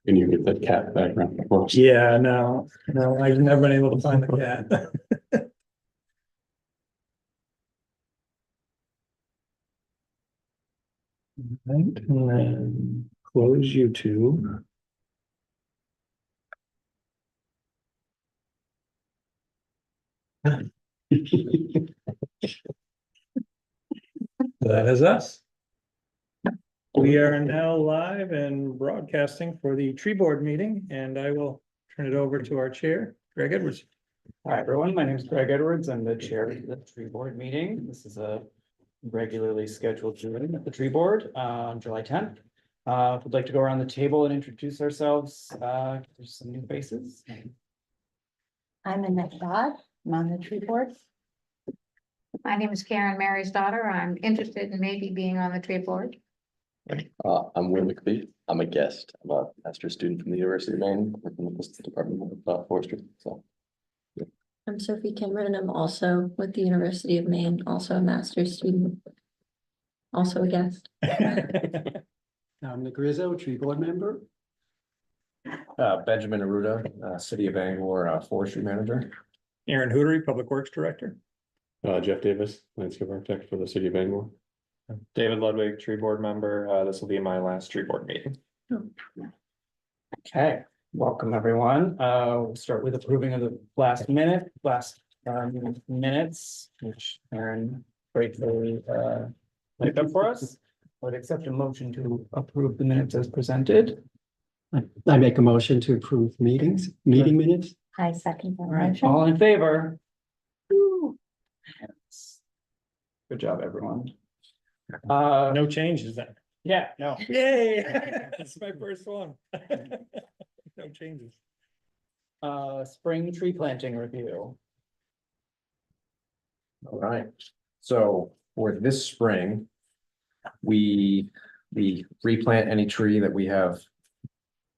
Can you get that cat background for us? Yeah, no, I've never been able to find the cat. Right, and then close YouTube. That is us. We are now live and broadcasting for the tree board meeting, and I will turn it over to our chair, Greg Edwards. Hi, everyone. My name is Greg Edwards. I'm the chair of the tree board meeting. This is a regularly scheduled meeting of the tree board on July 10th. We'd like to go around the table and introduce ourselves. There's some new faces. I'm Annette Dodd. I'm on the tree board. My name is Karen Mary's daughter. I'm interested in maybe being on the tree board. I'm Will McBee. I'm a guest. I'm a master's student from the University of Maine, working with the Department of Forestry. So I'm Sophie Cameron. I'm also with the University of Maine, also a master's student. Also a guest. I'm Nick Rizzo, tree board member. Benjamin Arruda, City of Bangor, Forestry Manager. Aaron Hootery, Public Works Director. Jeff Davis, landscape architect for the city of Bangor. David Ludwig, tree board member. This will be my last tree board meeting. Okay, welcome, everyone. We'll start with approving of the last minutes, which Aaron gratefully picked up for us. Would accept a motion to approve the minutes as presented. I make a motion to approve meeting minutes. I second that All right, motion. all in favor? Woo. Good job, everyone. No changes then. Yeah, no. Yay, that's my first one. No changes. Spring tree planting review. All right. So for this spring, we replant any tree that we have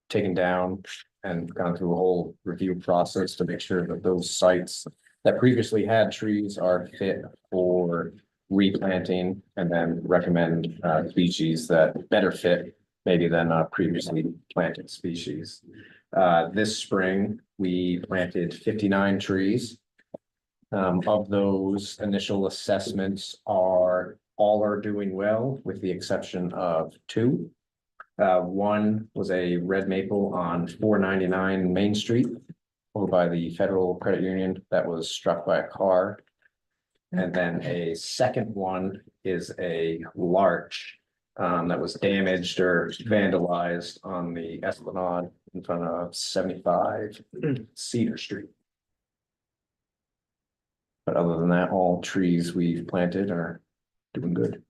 taken down and gone through a whole review process to make sure that those sites that previously had trees are fit for replanting, and then recommend species that better fit maybe than previously planted species. This spring, we planted 59 trees. Of those, initial assessments all are doing well, with the exception of 2. One was a red maple on 499 Main Street over by the Federal Credit Union that was struck by a car. And then a second one is a larch that was damaged or vandalized on the Esplanade in front of 75 Cedar Street. But other than that, all trees we've planted are doing good.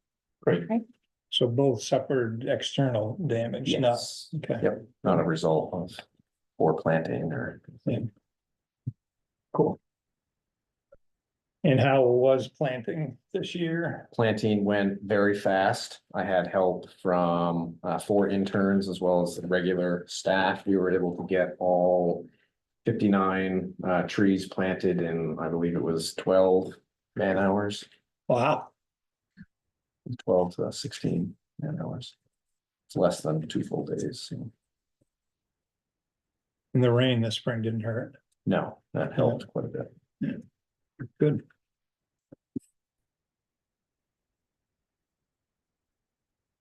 Great. So both suffered external damage, not, Yes. okay. Yep, not a result of poor planting or. Cool. And how was planting this year? Planting went very fast. I had help from 4 interns as well as the regular staff. We were able to get all 59 trees planted in, I believe it was 12 man hours, Wow, 12 to 16 man hours. It's less than 2 full days. So. and the rain this spring didn't hurt. No, that helped quite a bit. Good.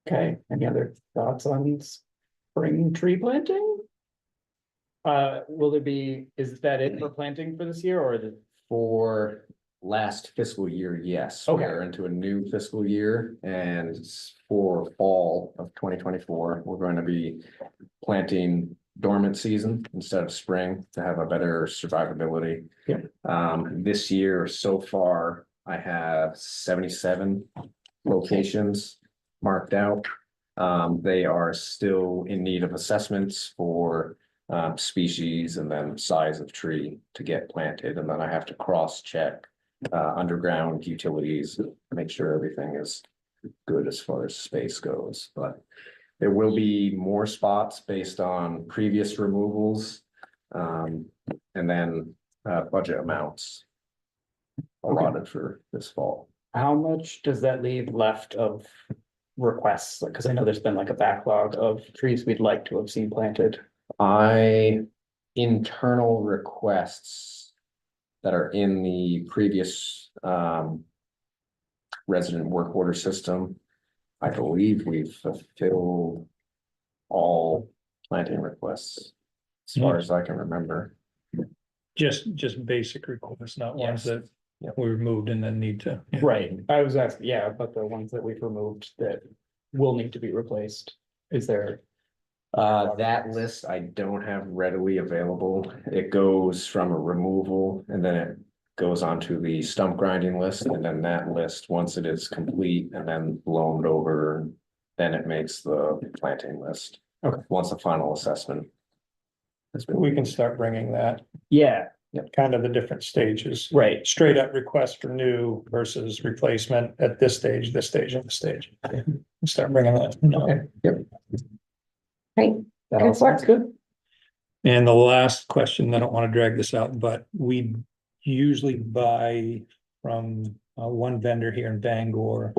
Okay, any other thoughts on spring tree planting? Will there be, is that it for planting for this year, or the? For last fiscal year, yes. Okay. We're into a new fiscal year, and for fall of 2024, we're going to be planting dormant season instead of spring to have a better survivability. Yeah. This year so far, I have 77 locations marked out. They are still in need of assessments for species and then size of tree to get planted, and then I have to cross-check underground utilities, make sure everything is good as far as space goes. But there will be more spots based on previous removals, and then budget amounts allotted for this fall. How much does that leave left of requests? Because I know there's been like a backlog of trees we'd like to have seen planted. Internal requests that are in the previous resident work order system. I believe we've fulfilled all planting requests as far as I can remember. Just basic requests, not ones Yes. that Yep. we removed and then need to. yeah. Right, I was asking, yeah, but the ones that we've removed that will need to be replaced, is there? That list I don't have readily available. It goes from a removal and then it goes onto the stump grinding list, and then that list, once it is complete and then blown over, then it makes the planting list. Okay. Once the final assessment has been. We can start bringing that, Yeah, kind of the different stages. right, Straight up request for new versus replacement at this stage, and this stage. Start bringing that. okay. Yep. Great. That all Good sounds work. good. And the last question, I don't want to drag this out, but we usually buy from one vendor here in Bangor.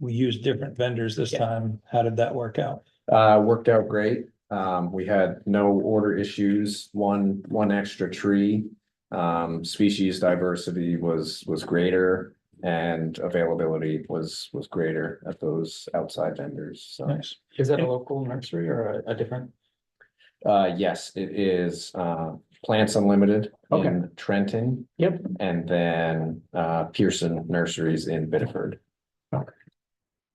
We use different vendors this Yeah. time. How did that work out? Worked out great. We had no order issues, one extra tree. Species diversity was greater and availability was greater at those outside vendors, so. Nice. Is that a local nursery or a different? Yes, it is, Plants Unlimited Okay. in Trenton. Yep. And then, Pearson Nurseries in Biddeford.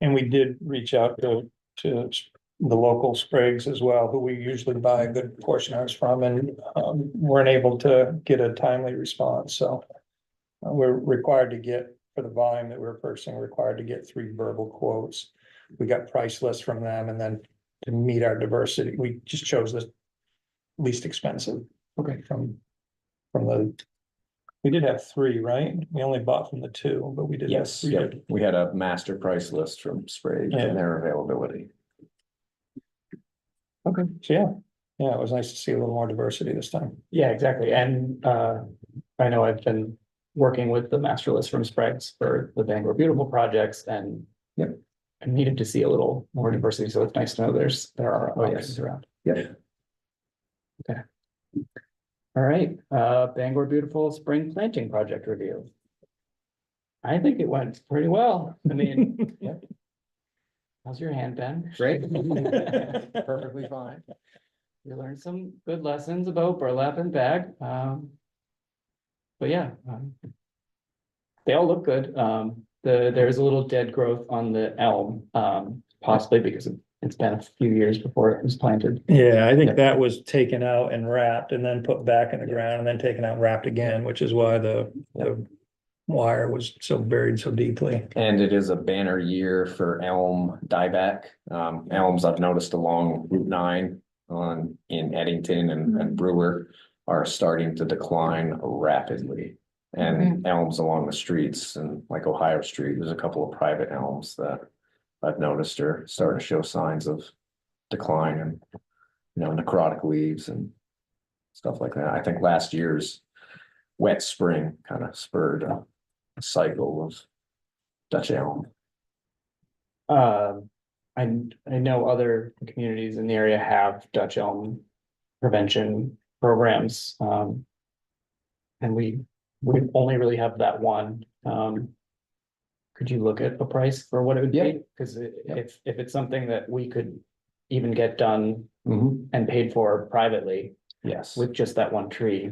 And we did reach out to the local Sprigs as well, who we usually buy a good portion of ours from, and weren't able to get a timely response, so. We're required to get, for the volume that we're purchasing, required to get 3 verbal quotes. We got price lists from them, and then to meet our diversity, we just chose the least expensive. Okay. From the, we did have 3, right? We only bought from the 2, but we did have Yes, 3. yep, we had a master price list from Sprague Yeah. and their availability. Okay, so yeah, it was nice to see a little more diversity this time. Yeah, exactly, and I know I've been working with the master list from Spregs for the Bangor Beautiful projects and. Yep. I needed to see a little more diversity, so it's nice to know there are Oh, yes. options around. Yep. Okay. All right, Bangor Beautiful Spring Planting Project Review. I think it went pretty well, I mean, yep. How's your hand, Ben? Great. Perfectly fine. You learned some good lessons about burlap and bag, but yeah. They all look good, there's a little dead growth on the elm, possibly because it's been a few years before it was planted. Yeah, I think that was taken out and wrapped and then put back in the ground and then taken out and wrapped again, which is why the wire was so buried so deeply. And it is a banner year for elm dieback. Elms I've noticed along Route 9 in Eddington and Brewer are starting to decline rapidly. And elms along the streets and like Ohio Street, there's a couple of private elms that I've noticed are starting to show signs of decline and, necrotic leaves and stuff like that. I think last year's wet spring kind of spurred a cycle of Dutch elm. I know other communities in the area have Dutch elm prevention programs, and we only really have that one. Could you look at a price for what it would Yeah. be? Because if it's something that we could even get done Mhm. and paid for privately Yes. with just that one tree,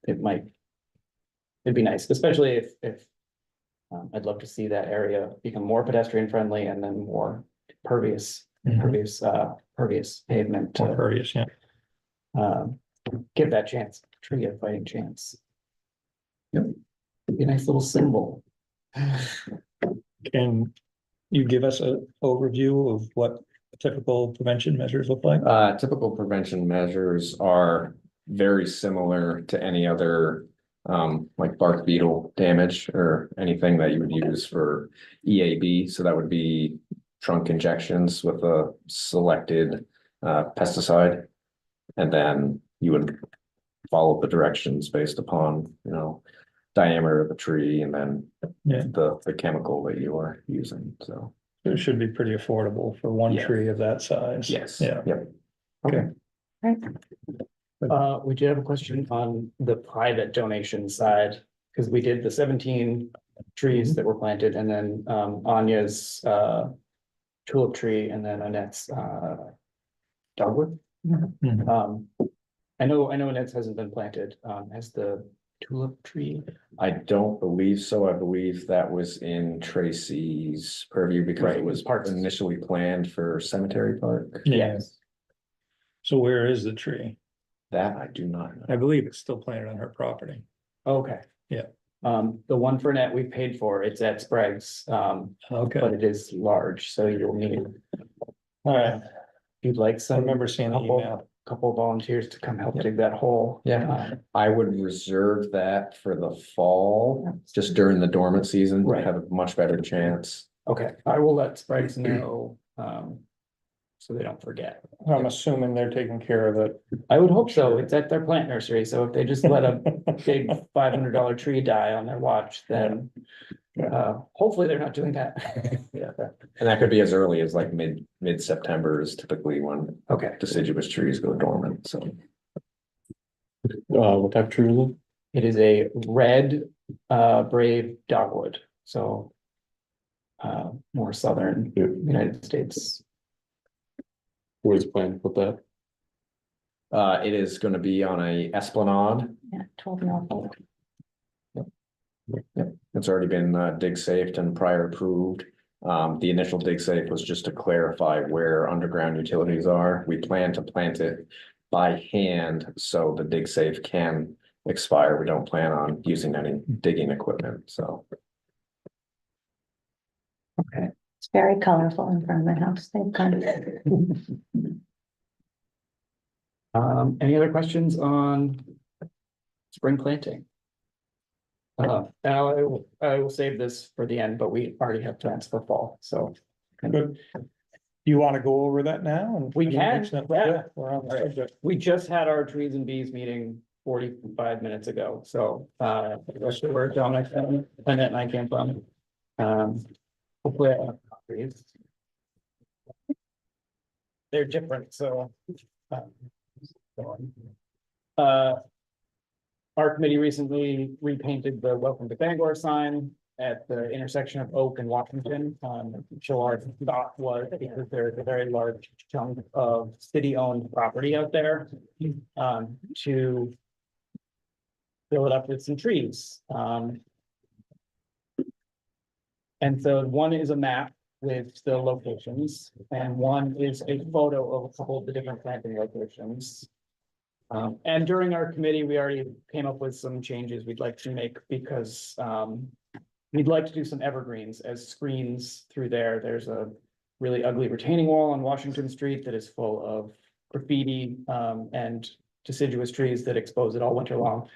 it'd be nice, especially if I'd love to see that area become more pedestrian friendly and then more pervious pavement More to courteous, yeah. give that chance, tree a fighting chance. Yep. Be a nice little symbol. Can you give us an overview of what typical prevention measures look like? Typical prevention measures are very similar to any other like bark beetle damage or anything that you would use for EAB. So that would be trunk injections with a selected pesticide. And then you would follow the directions based upon, diameter of the tree and then Yeah. the chemical that you are using. So, It should be pretty affordable for one Yeah. tree of that size. yes. Yeah. Yep. Okay. We did have a question on the private donation side, because we did the 17 trees that were planted, and then Anya's tulip tree, and then Annette's dogwood. I know Annette's hasn't been planted. Has the tulip tree? I don't believe so. I believe that was in Tracy's purview because Right, it was parks. initially planned for Cemetery Park. Yes. So where is the tree? That I do not know. I believe it's still planted on her property. Okay. Yeah. The one for Annette we paid for, it's at Sprague's, but Okay, it is large, so you'll need, all right. if you'd like I some. remember seeing the email. Couple volunteers to come help dig that hole. Yeah. I would reserve that for the fall, just during the dormant season, Right. have a much better chance. Okay, I will let Sprague's know, so they don't forget. I'm assuming they're taking care of it. I would hope so. It's at their plant nursery, so if they just let a big $500 tree die on their watch, then hopefully they're not doing that. Yeah. And that could be as early as like mid-September is typically when Okay, deciduous trees go dormant, so. What type of tree is it? it is a red brave dogwood, so more southern Yeah. United States. Where's the plan to put that? It is gonna be on a esplanade. Yeah, 12 Norfolk. It's already been dig safed and prior approved. The initial dig safe was just to clarify where underground utilities are. We plan to plant it by hand, so the dig safe can expire. We don't plan on using any digging equipment, so. Okay. It's very colorful in front of my house. They've kind of. Any other questions on spring planting? And I will save this for the end, but we already have plans for fall, so. Good. You want to go over that now? And We can, yeah. We're on the subject. We just had our trees and bees meeting 45 minutes ago, so that's where Dominic and Annette and I came from. Hopefully I have copies. They're different, so. Our committee recently repainted the Welcome to Bangor sign at the intersection of Oak and Washington. So our thought was, because there's a very large chunk of city-owned property out there, to fill it up with some trees. And so one is a map with the locations, and one is a photo of a couple of the different planting locations. And during our committee, we already came up with some changes we'd like to make because we'd like to do some evergreens as screens through there. There's a really ugly retaining wall on Washington Street that is full of graffiti and deciduous trees that expose it all winter long.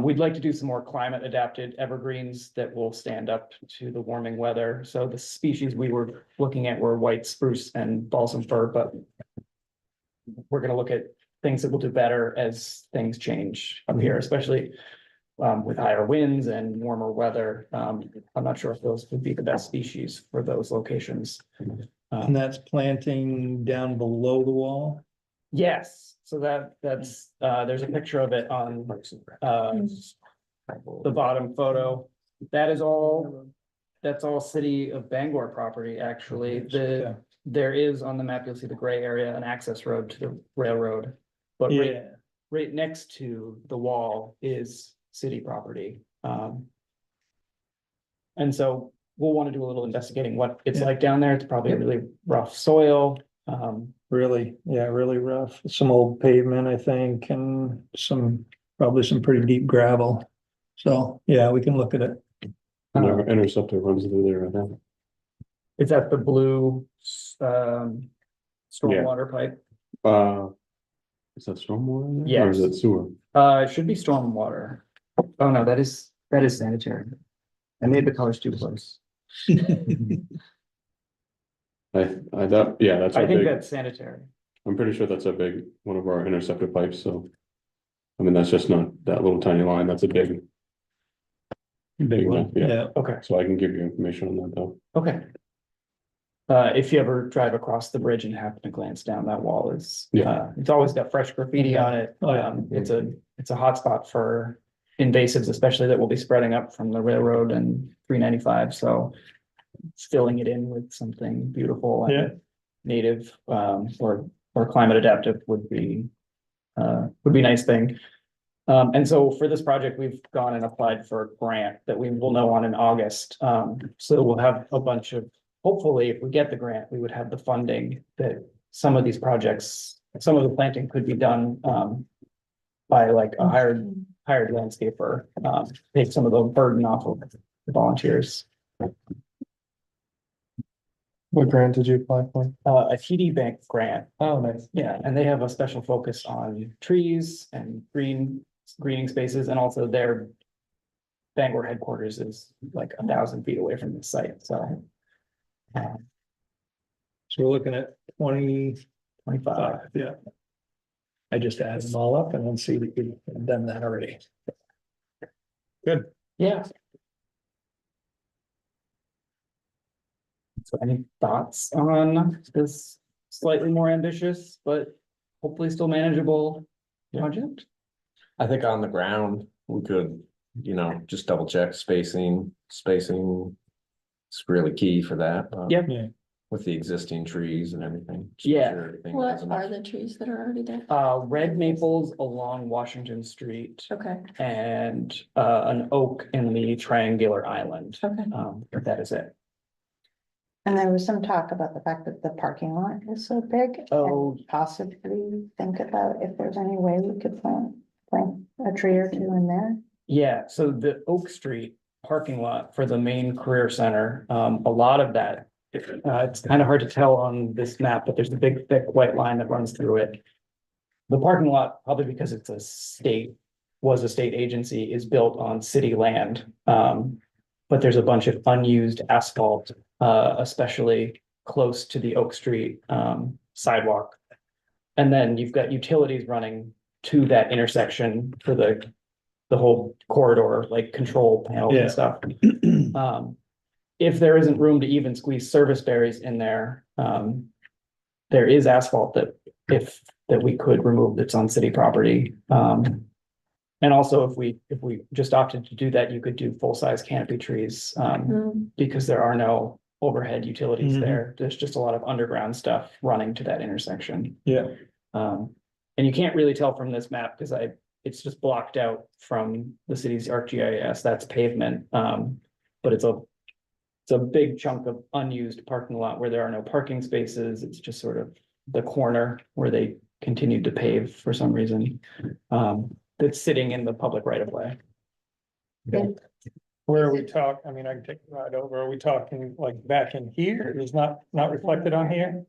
We'd like to do some more climate adapted evergreens that will stand up to the warming weather. So the species we were looking at were white spruce and balsam fir, but we're gonna look at things that will do better as things change up here, especially with higher winds and warmer weather. I'm not sure if those would be the best species for those locations. And that's planting down below the wall? Yes, so that's there's a picture of it on the bottom photo. That's all city of Bangor property, actually. There is on the map, you'll see the gray area, an access road to the railroad. But Yeah, right next to the wall is city property. And so we'll want to do a little investigating what it's Yeah. like down there. It's probably really rough soil. really rough. Some old pavement, I think, and probably some pretty deep gravel. So, yeah, we can look at it. Interceptor runs through there right now. Is that the blue stormwater pipe? Is that stormwater? Or is Yes. it sewer? It should be stormwater. Oh, no, that is sanitary. I made the colors too close. That's I a think big, that's sanitary. I'm pretty sure that's a big, one of our interceptor pipes, so. I mean, that's just not that little tiny line, that's a big, Big one, yeah. yeah. Okay, So I can give you information on that though. okay. if you ever drive across the bridge and happen to glance down, that wall is, Yeah. it's always got fresh graffiti on it. Oh, yeah. It's a hotspot for invasives, especially that will be spreading up from the railroad and 395, so filling it in with something beautiful Yeah. and native, or climate adaptive would be a nice thing. And so for this project, we've gone and applied for a grant that we will know on in August. So we'll have a bunch of, hopefully, if we get the grant, we would have the funding that some of these projects, some of the planting could be done by like a hired landscaper, take some of the burden off of the volunteers. What grant did you apply for? A TD Bank grant. Oh, nice. Yeah, and they have a special focus on trees and greening spaces, and also their Bangor headquarters is like 1,000 feet away from the site, so. So we're looking at 25, 25. yeah. I just added them all up and then see that you've done that already. Good. Yeah. So any thoughts on this slightly more ambitious, but hopefully still manageable project? I think on the ground, we could, just double check spacing. It's really key for that. Yeah. Yeah. With the existing trees and everything. Just make Yeah. sure everything What has enough. are the trees that are already there? Red maples along Washington Street Okay, and an oak in the triangular island. okay. That is it. And there was some talk about the fact that the parking lot is so big. Oh. and Possibly think about if there's any way we could plant a tree or two in there. Yeah, so the Oak Street parking lot for the main career center, a lot of that. It's kind of hard to tell on this map, but there's a big thick white line that runs through it. The parking lot, probably because it's was a state agency, is built on city land. But there's a bunch of unused asphalt, especially close to the Oak Street sidewalk. And then you've got utilities running to that intersection for the whole corridor, like control panels Yeah. and stuff. If there isn't room to even squeeze service berries in there, there is asphalt that we could remove that's on city property. And also if we just opted to do that, you could do full-size canopy trees, because there are no overhead utilities Mhm. there. There's just a lot of underground stuff running to that intersection. Yeah. And you can't really tell from this map because it's just blocked out from the city's ArcGIS, that's pavement. But it's a big chunk of unused parking lot where there are no parking spaces. It's just sort of the corner where they continued to pave for some reason. That's sitting in the public right of way. Where are we talking? I mean, I can take a ride over. Are we talking like back in here? It's not reflected on here?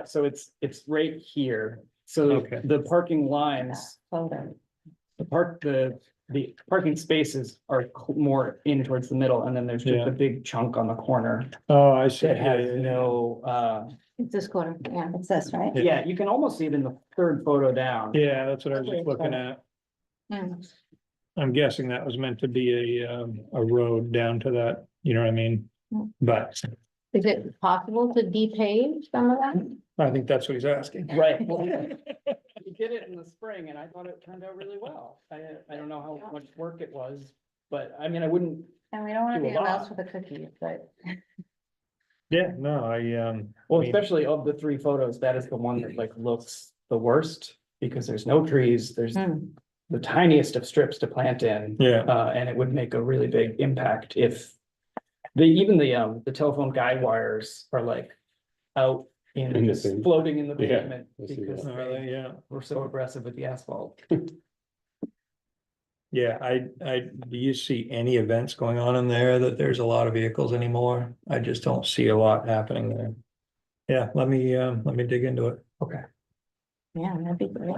So it's right here. So Okay. the parking lines, Photo. the parking spaces are more in towards the middle, and then there's just Yeah. a big chunk on the corner Oh, I see. that Yeah, has yeah, yeah. no, It's this corner, yeah, it's this, right? yeah, you can almost see it in the third photo down. Yeah, that's what I was just looking at. Mm. I'm guessing that was meant to be a road down to that, you know what I mean? Mm. But Is it possible to depave some of that? I think that's what he's asking. Right. Well, we did it in the spring and I thought it turned out really well. I don't know how much work it was, but I mean, I wouldn't, And we don't want Do to a be a mouse lot. with a cookie, but. Yeah, no, well, I mean- especially of the three photos, that is the one that like looks the worst. Because there's no trees, there's Hmm. the tiniest of strips to plant in. Yeah. And it would make a really big impact if even the telephone guide wires are like out In the just thing. floating in the Yeah, pavement I see because that. they Yeah, were so aggressive with the asphalt. yeah, do you see any events going on in there that there's a lot of vehicles anymore? I just don't see a lot happening there. Yeah, let me dig into it. Okay. Yeah, that'd be great.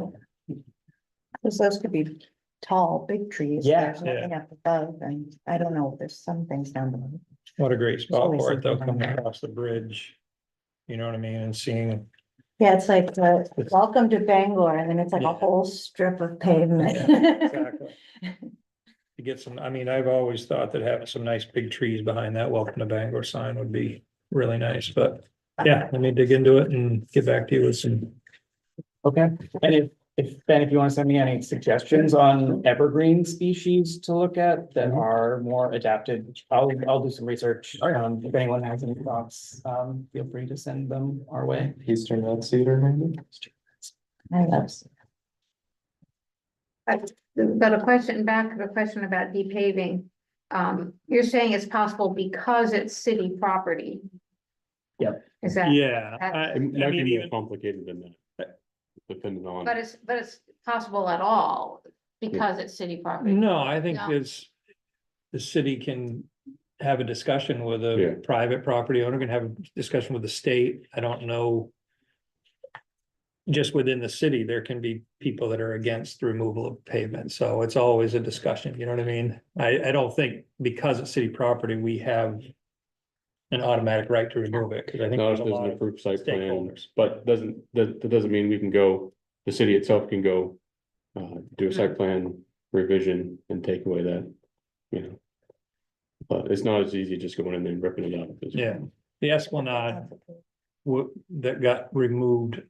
Cause those could be tall, big trees. Yeah, There's nothing up above, and I don't know, there's some things down below. What a great spot always for it though, something coming like that. across the bridge. You know what I mean? And seeing. Yeah, it's like, welcome to Bangor, and then it's like Yeah. a whole strip of pavement. Exactly. To get some, I mean, I've always thought that having some nice big trees behind that welcome to Bangor sign would be really nice, but Yeah, let me dig into it and get back to you with some. Okay, and if Ben, if you want to send me any suggestions on evergreen species to look at that are more adapted, I'll do some research. If anyone has any thoughts, feel free to send them our way. Eastern red cedar, maybe? I love. But a question back to the question about depaving. You're saying it's possible because it's city property? Yep. Is that? Yeah, It might be more complicated than that. Depending on. But it's possible at all because it's city property? no, I think No. it's, the city can have a discussion with Yeah. a private property owner, can have a discussion with the state. I don't know. Just within the city, there can be people that are against the removal of pavement, so it's always a discussion, you know what I mean? I don't think because it's city property, we have an automatic right to remove it, because I think No, there's if a there's lot an of approved site plan, stakeholders. but that doesn't mean we can go, the city itself can go. Do a site plan revision and take away that, you know. But it's not as easy just going in there and ripping it out. Yeah, the Esplanade that got removed.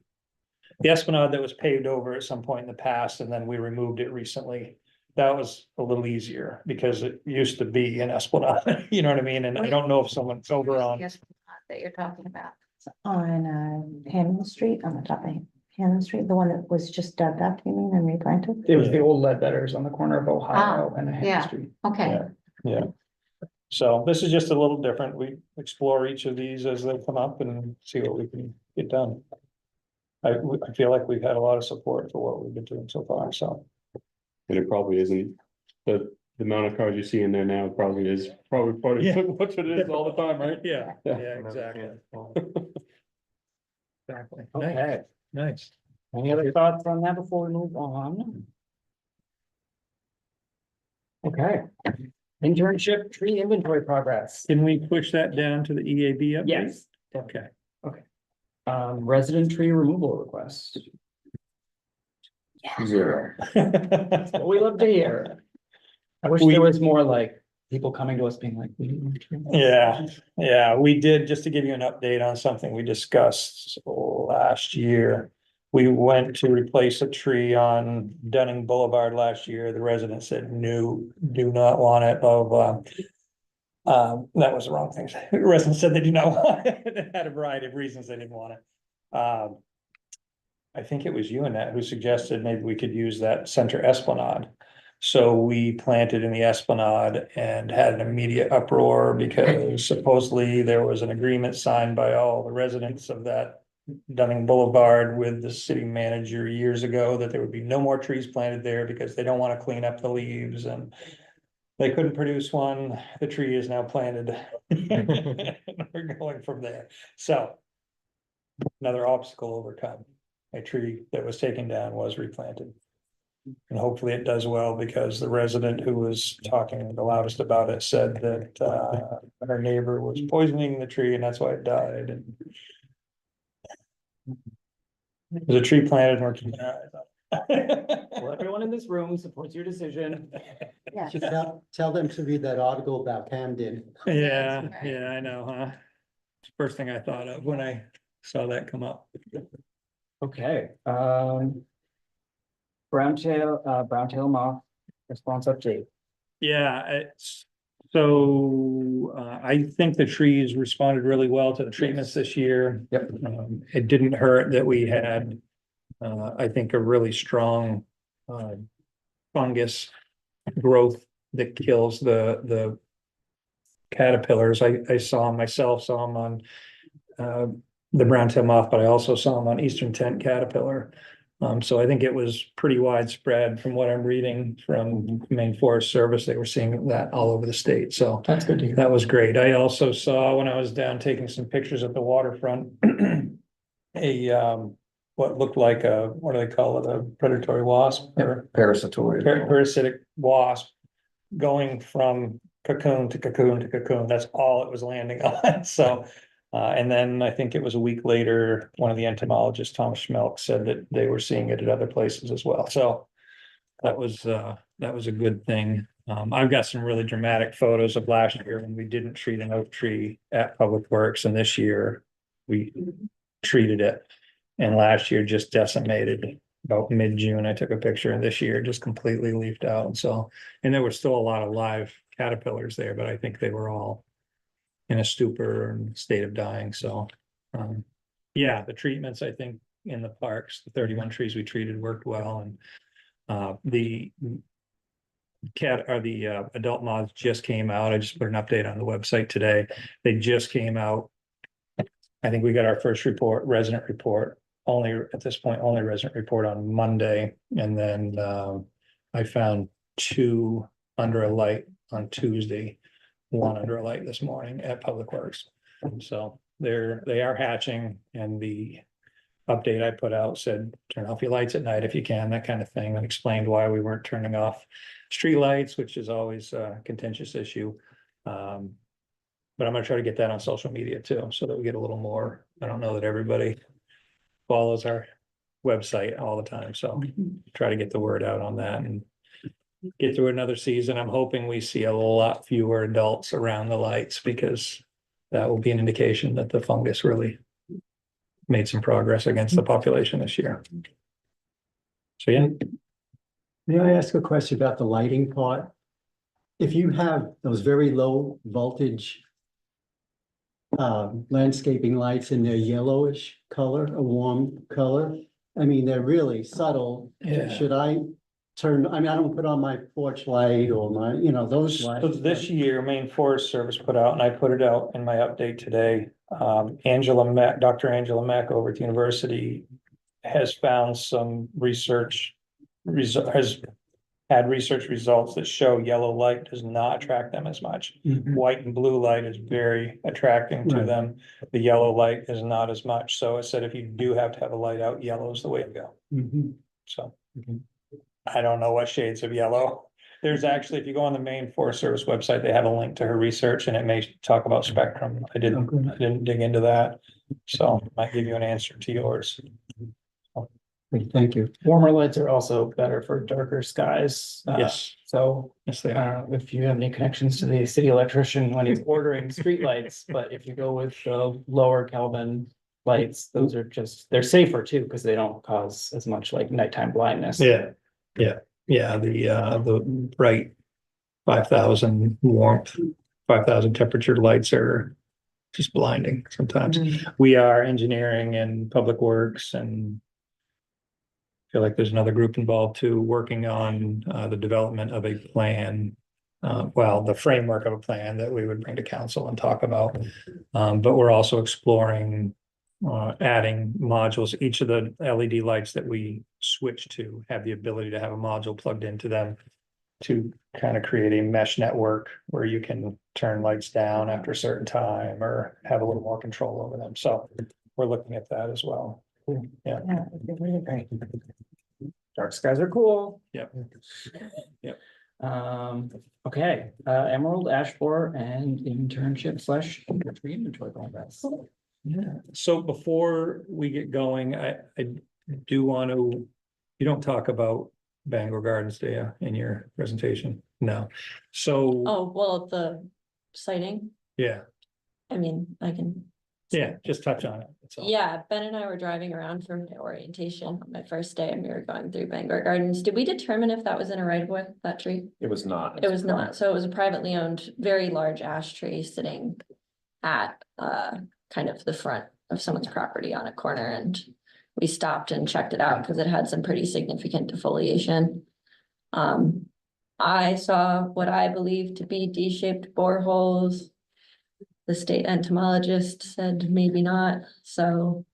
The Esplanade that was paved over at some point in the past, and then we removed it recently. That was a little easier because it used to be an Esplanade, you know what I mean? And I don't know if someone's over on. Yes, that you're talking about. On Hannon Street, on the top of Hannon Street, the one that was just dug up, you mean, and replanted? It was the old Ledbetters on the corner of Ohio and yeah. Hannon Street. Okay, Yeah. So this is just a little different. We explore each of these as they come up and see what we can get done. I feel like we've had a lot of support for what we've been doing so far, so. And it probably isn't, the amount of cars you see in there now probably is part Yeah. of what it is all the time, right? Yeah, Yeah. exactly. Exactly. Okay, Nice. any other thoughts on that before we move on? Okay, internship tree inventory progress. Can we push that down to the EAB update? Yes. Okay. Resident tree removal request. Zero. What we love to hear. I wish there was more like people coming to us being like, we need more trees. Yeah, we did, just to give you an update on something we discussed last year. We went to replace a tree on Dunning Boulevard last year. The resident said, no, do not want it, blah, blah, blah. That was the wrong thing. The resident said they do not want it. It had a variety of reasons they didn't want it. I think it was you, Annette, who suggested maybe we could use that center esplanade. So we planted in the esplanade and had an immediate uproar because supposedly there was an agreement signed by all the residents of that Dunning Boulevard with the city manager years ago that there would be no more trees planted there because they don't want to clean up the leaves, and they couldn't produce one. The tree is now planted. We're going from there. So another obstacle overcome. A tree that was taken down was replanted. And hopefully it does well, because the resident who was talking the loudest about it said that her neighbor was poisoning the tree and that's why it died. And there's a tree planted and we're keeping our eyes Well, on. everyone in this room supports your decision. Yes. Should tell them to read that article about Camden. Yeah, yeah, I know, huh? First thing I thought of when I saw that come up. Okay, brown tail moth response update. Yeah, it's, so, I think the trees responded really well to the treatments this year. Yep. It didn't hurt that we had, I think, a really strong, fungus growth that kills the caterpillars. I saw them on, the brown tail moth, but I also saw them on Eastern Tent Caterpillar. So I think it was pretty widespread from what I'm reading from Maine Forest Service. They were seeing that all over the state, so That's good to hear. that was great. I also saw, when I was down taking some pictures at the waterfront, what looked like a, what do they call it, a predatory wasp or Parasitoid. parasitic wasp going from cocoon to cocoon to cocoon. That's all it was landing on. So, and then I think it was a week later, one of the entomologists, Tom Schmelk, said that they were seeing it at other places as well. So that was a good thing. I've got some really dramatic photos of last year when we didn't treat an oak tree at Public Works, and this year we treated it. And last year just decimated about mid-June. I took a picture, and this year just completely leafed out. So, and there were still a lot of live caterpillars there, but I think they were all in a stupor and state of dying. So, yeah, the treatments, I think, in the parks, the 31 trees we treated worked well, and the adult moths just came out. I just put an update on the website today. They just came out. I think we got our first resident report, only at this point, only resident report on Monday. And then I found 2 under a light on Tuesday, 1 under a light this morning at Public Works. So they are hatching, and the update I put out said, turn off your lights at night if you can, that kind of thing, and explained why we weren't turning off street lights, which is always a contentious issue. But I'm gonna try to get that on social media too, so that we get a little more. I don't know that everybody follows our website all the time, so try to get the word out on that and get through another season. I'm hoping we see a lot fewer adults around the lights, because that will be an indication that the fungus really made some progress against the population this year. So, yeah. May I ask a question about the lighting part? If you have those very low voltage landscaping lights and they're yellowish color, a warm color, I mean, they're really subtle. Yeah. Should I turn, I mean, I don't put on my porch light or my, you know, those So lights. this year, Maine Forest Service put out, and I put it out in my update today, Dr. Angela Mack over at the university has found some has had research results that show yellow light does not attract them as much. Mhm. White and blue light is very attracting to Right. them. The yellow light is not as much. So it said if you do have to have a light out, yellow is the way to go. Mhm. So Mhm. I don't know what shades of yellow. There's actually, if you go on the Maine Forest Service website, they have a link to her research, and it may talk about spectrum. I didn't dig into that. So might give you an answer to yours. Great, thank you. Warmer lights are also better for darker skies. Yes. So Yes, they are. if you have any connections to the city electrician when he's ordering streetlights, but if you go with the lower Kelvin lights, those are they're safer too, because they don't cause as much like nighttime blindness. Yeah, the bright 5,000 warmth, 5,000 temperature lights are just blinding sometimes. We are engineering and public works, and feel like there's another group involved too, working on the development of a plan. The framework of a plan that we would bring to council and talk about. But we're also exploring adding modules. Each of the LED lights that we switch to have the ability to have a module plugged into them to kind of create a mesh network where you can turn lights down after a certain time or have a little more control over them. So we're looking at that as well. Yeah, it'd be really great. Dark skies are cool. Yep. Okay, Emerald, Ash Borer, and internship / tree inventory progress. Yeah, so before we get going, I do want to, you don't talk about Bangor Gardens, do you, in your presentation? No. So, Oh, well, the sighting, yeah, I mean, I can. yeah, just touch on it. That's all. Yeah, Ben and I were driving around for my orientation on my first day, and we were going through Bangor Gardens. Did we determine if that was in a right of way, that tree? It was not. It was not, so it was a privately owned, very large ash tree sitting at kind of the front of someone's property on a corner, and we stopped and checked it out because it had some pretty significant defoliation. I saw what I believe to be D-shaped boreholes. The state entomologist said maybe not, so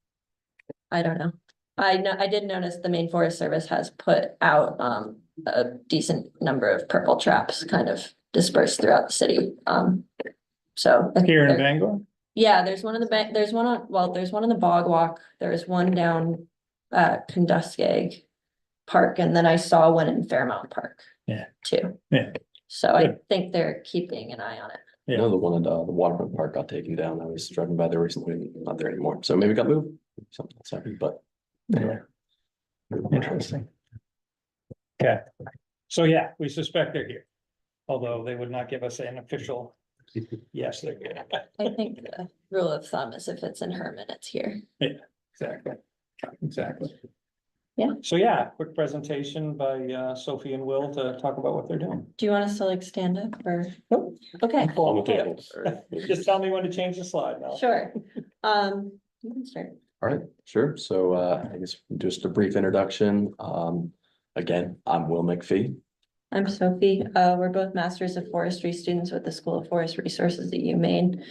I don't know. I did notice the Maine Forest Service has put out a decent number of purple traps kind of dispersed throughout the city. So I think Here in they're- Bangor? yeah, there's one in the there's one on, there's one in the Bog Walk, there's one down at Kunduskeg Park, and then I saw one in Fairmount Park. Yeah. Too. Yeah. So I Good. think they're keeping an eye on it. I know the one at the waterfront park got taken down. I was driving by there recently, not there anymore. So maybe it got moved. Something that's happened, but anyway. Interesting. Okay, so yeah, we suspect they're here. Although they would not give us an official, yes, they're here. I think rule of thumb is if it's in Herman, it's here. Exactly, exactly. Yeah. So yeah, quick presentation by Sophie and Will to talk about what they're doing. Do you want us to like stand up or? Nope. Okay, On the table. Just tell me when to change the slide now. sure. You can start. All right, sure. So I guess just a brief introduction. Again, I'm Will McPhee. I'm Sophie. We're both Masters of Forestry students with the School of Forest Resources at UMaine.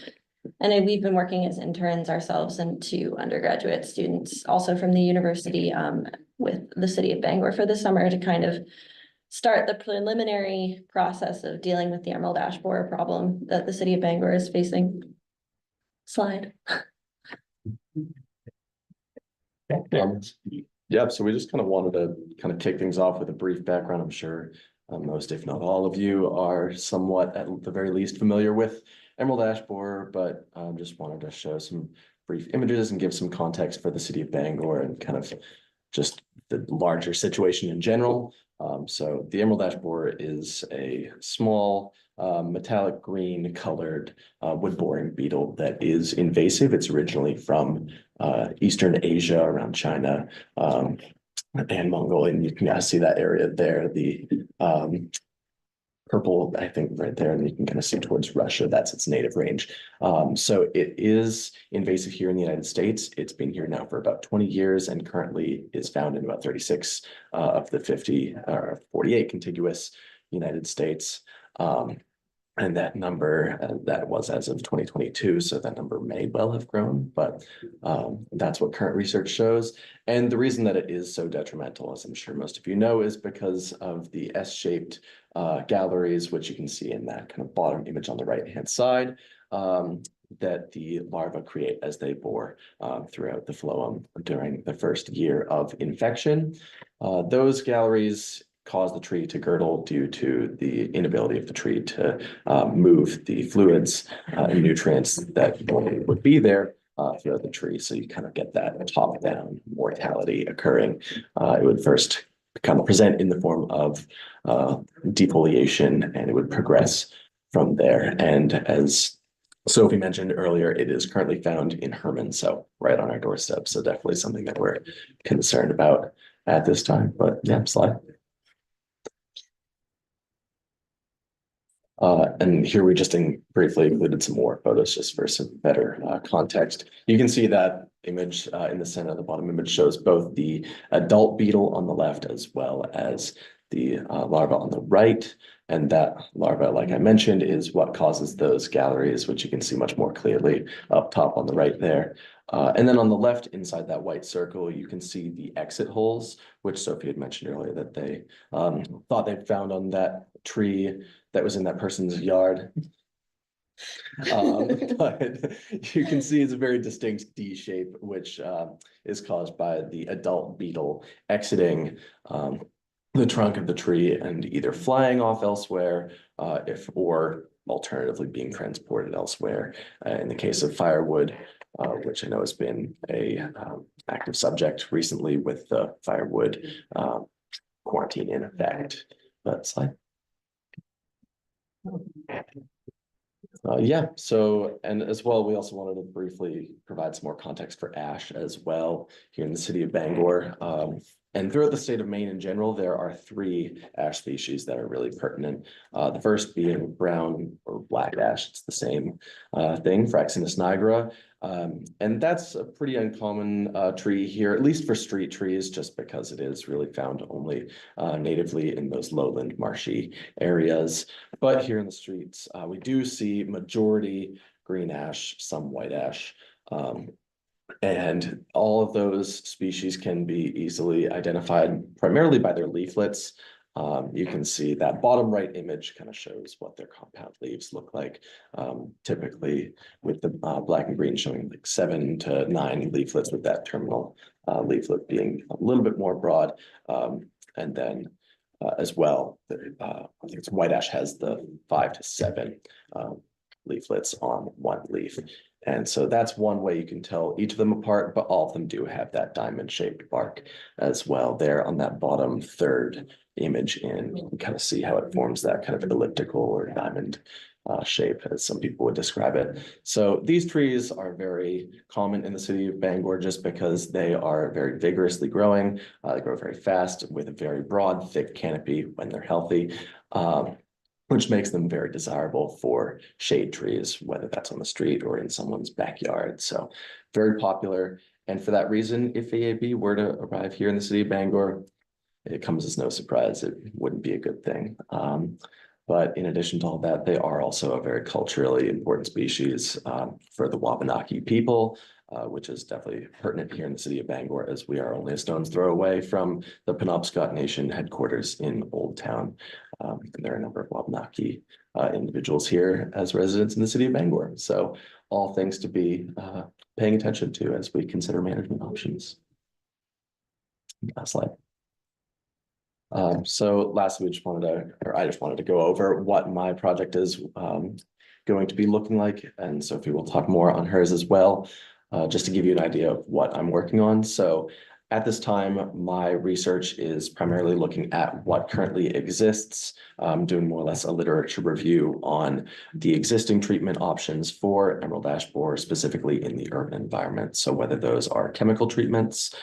And we've been working as interns ourselves and two undergraduate students also from the university with the city of Bangor for the summer to kind of start the preliminary process of dealing with the emerald ash borer problem that the city of Bangor is facing. Slide. Yeah, so we just kind of wanted to kind of kick things off with a brief background. I'm sure most, if not all of you are somewhat at the very least familiar with emerald ash borer, but just wanted to show some brief images and give some context for the city of Bangor and kind of just the larger situation in general. So the emerald ash borer is a small metallic green colored wood boring beetle that is invasive. It's originally from Eastern Asia around China and Mongolia. And you can see that area there, the purple, I think right there, and you can kind of see towards Russia, that's its native range. So it is invasive here in the United States. It's been here now for about 20 years and currently is found in about 36 of the 50 or 48 contiguous United States. And that number, that was as of 2022, so that number may well have grown, but that's what current research shows. And the reason that it is so detrimental, as I'm sure most of you know, is because of the S-shaped galleries, which you can see in that kind of bottom image on the right-hand side, that the larvae create as they bore throughout the phloem during the first year of infection. Those galleries cause the tree to girdle due to the inability of the tree to move the fluids and nutrients that would be there throughout the tree. So you kind of get that top-down mortality occurring. It would first kind of present in the form of defoliation, and it would progress from there. And as Sophie mentioned earlier, it is currently found in Herman, so right on our doorstep. So definitely something that we're concerned about at this time. But yeah, slide. And here we just briefly included some more photos just for some better context. You can see that image in the center. The bottom image shows both the adult beetle on the left as well as the larva on the right. And that larva, like I mentioned, is what causes those galleries, which you can see much more clearly up top on the right there. And then on the left, inside that white circle, you can see the exit holes, which Sophie had mentioned earlier that they thought they found on that tree that was in that person's yard. But you can see it's a very distinct D shape, which is caused by the adult beetle exiting the trunk of the tree and either flying off elsewhere, or alternatively being transported elsewhere. In the case of firewood, which I know has been a active subject recently with the firewood quarantine in effect. But slide. Yeah, so, and as well, we also wanted to briefly provide some more context for ash as well here in the city of Bangor. And throughout the state of Maine in general, there are 3 ash species that are really pertinent. The first being brown or black ash. It's the same thing, Fraxinus nigra. And that's a pretty uncommon tree here, at least for street trees, just because it is really found only natively in those lowland marshy areas. But here in the streets, we do see majority green ash, some white ash. And all of those species can be easily identified primarily by their leaflets. You can see that bottom right image kind of shows what their compound leaves look like. Typically with the black and green showing like 7 to 9 leaflets, with that terminal leaflet being a little bit more broad. And then as well, I think it's white ash has the 5 to 7 leaflets on one leaf. And so that's one way you can tell each of them apart, but all of them do have that diamond shaped bark as well there on that bottom third image. And you can kind of see how it forms that kind of elliptical or diamond shape, as some people would describe it. So these trees are very common in the city of Bangor just because they are very vigorously growing. They grow very fast with a very broad, thick canopy when they're healthy. Which makes them very desirable for shade trees, whether that's on the street or in someone's backyard. So very popular. And for that reason, if AAB were to arrive here in the city of Bangor, it comes as no surprise. It wouldn't be a good thing. But in addition to all that, they are also a very culturally important species for the Wabanaki people, which is definitely pertinent here in the city of Bangor, as we are only a stone's throw away from the Penobscot Nation headquarters in Old Town. And there are a number of Wabanaki individuals here as residents in the city of Bangor. So all things to be paying attention to as we consider management options. Last slide. So lastly, I just wanted to go over what my project is going to be looking like. And Sophie will talk more on hers as well, just to give you an idea of what I'm working on. So at this time, my research is primarily looking at what currently exists, doing more or less a literature review on the existing treatment options for emerald ash borer, specifically in the urban environment. So whether those are chemical treatments,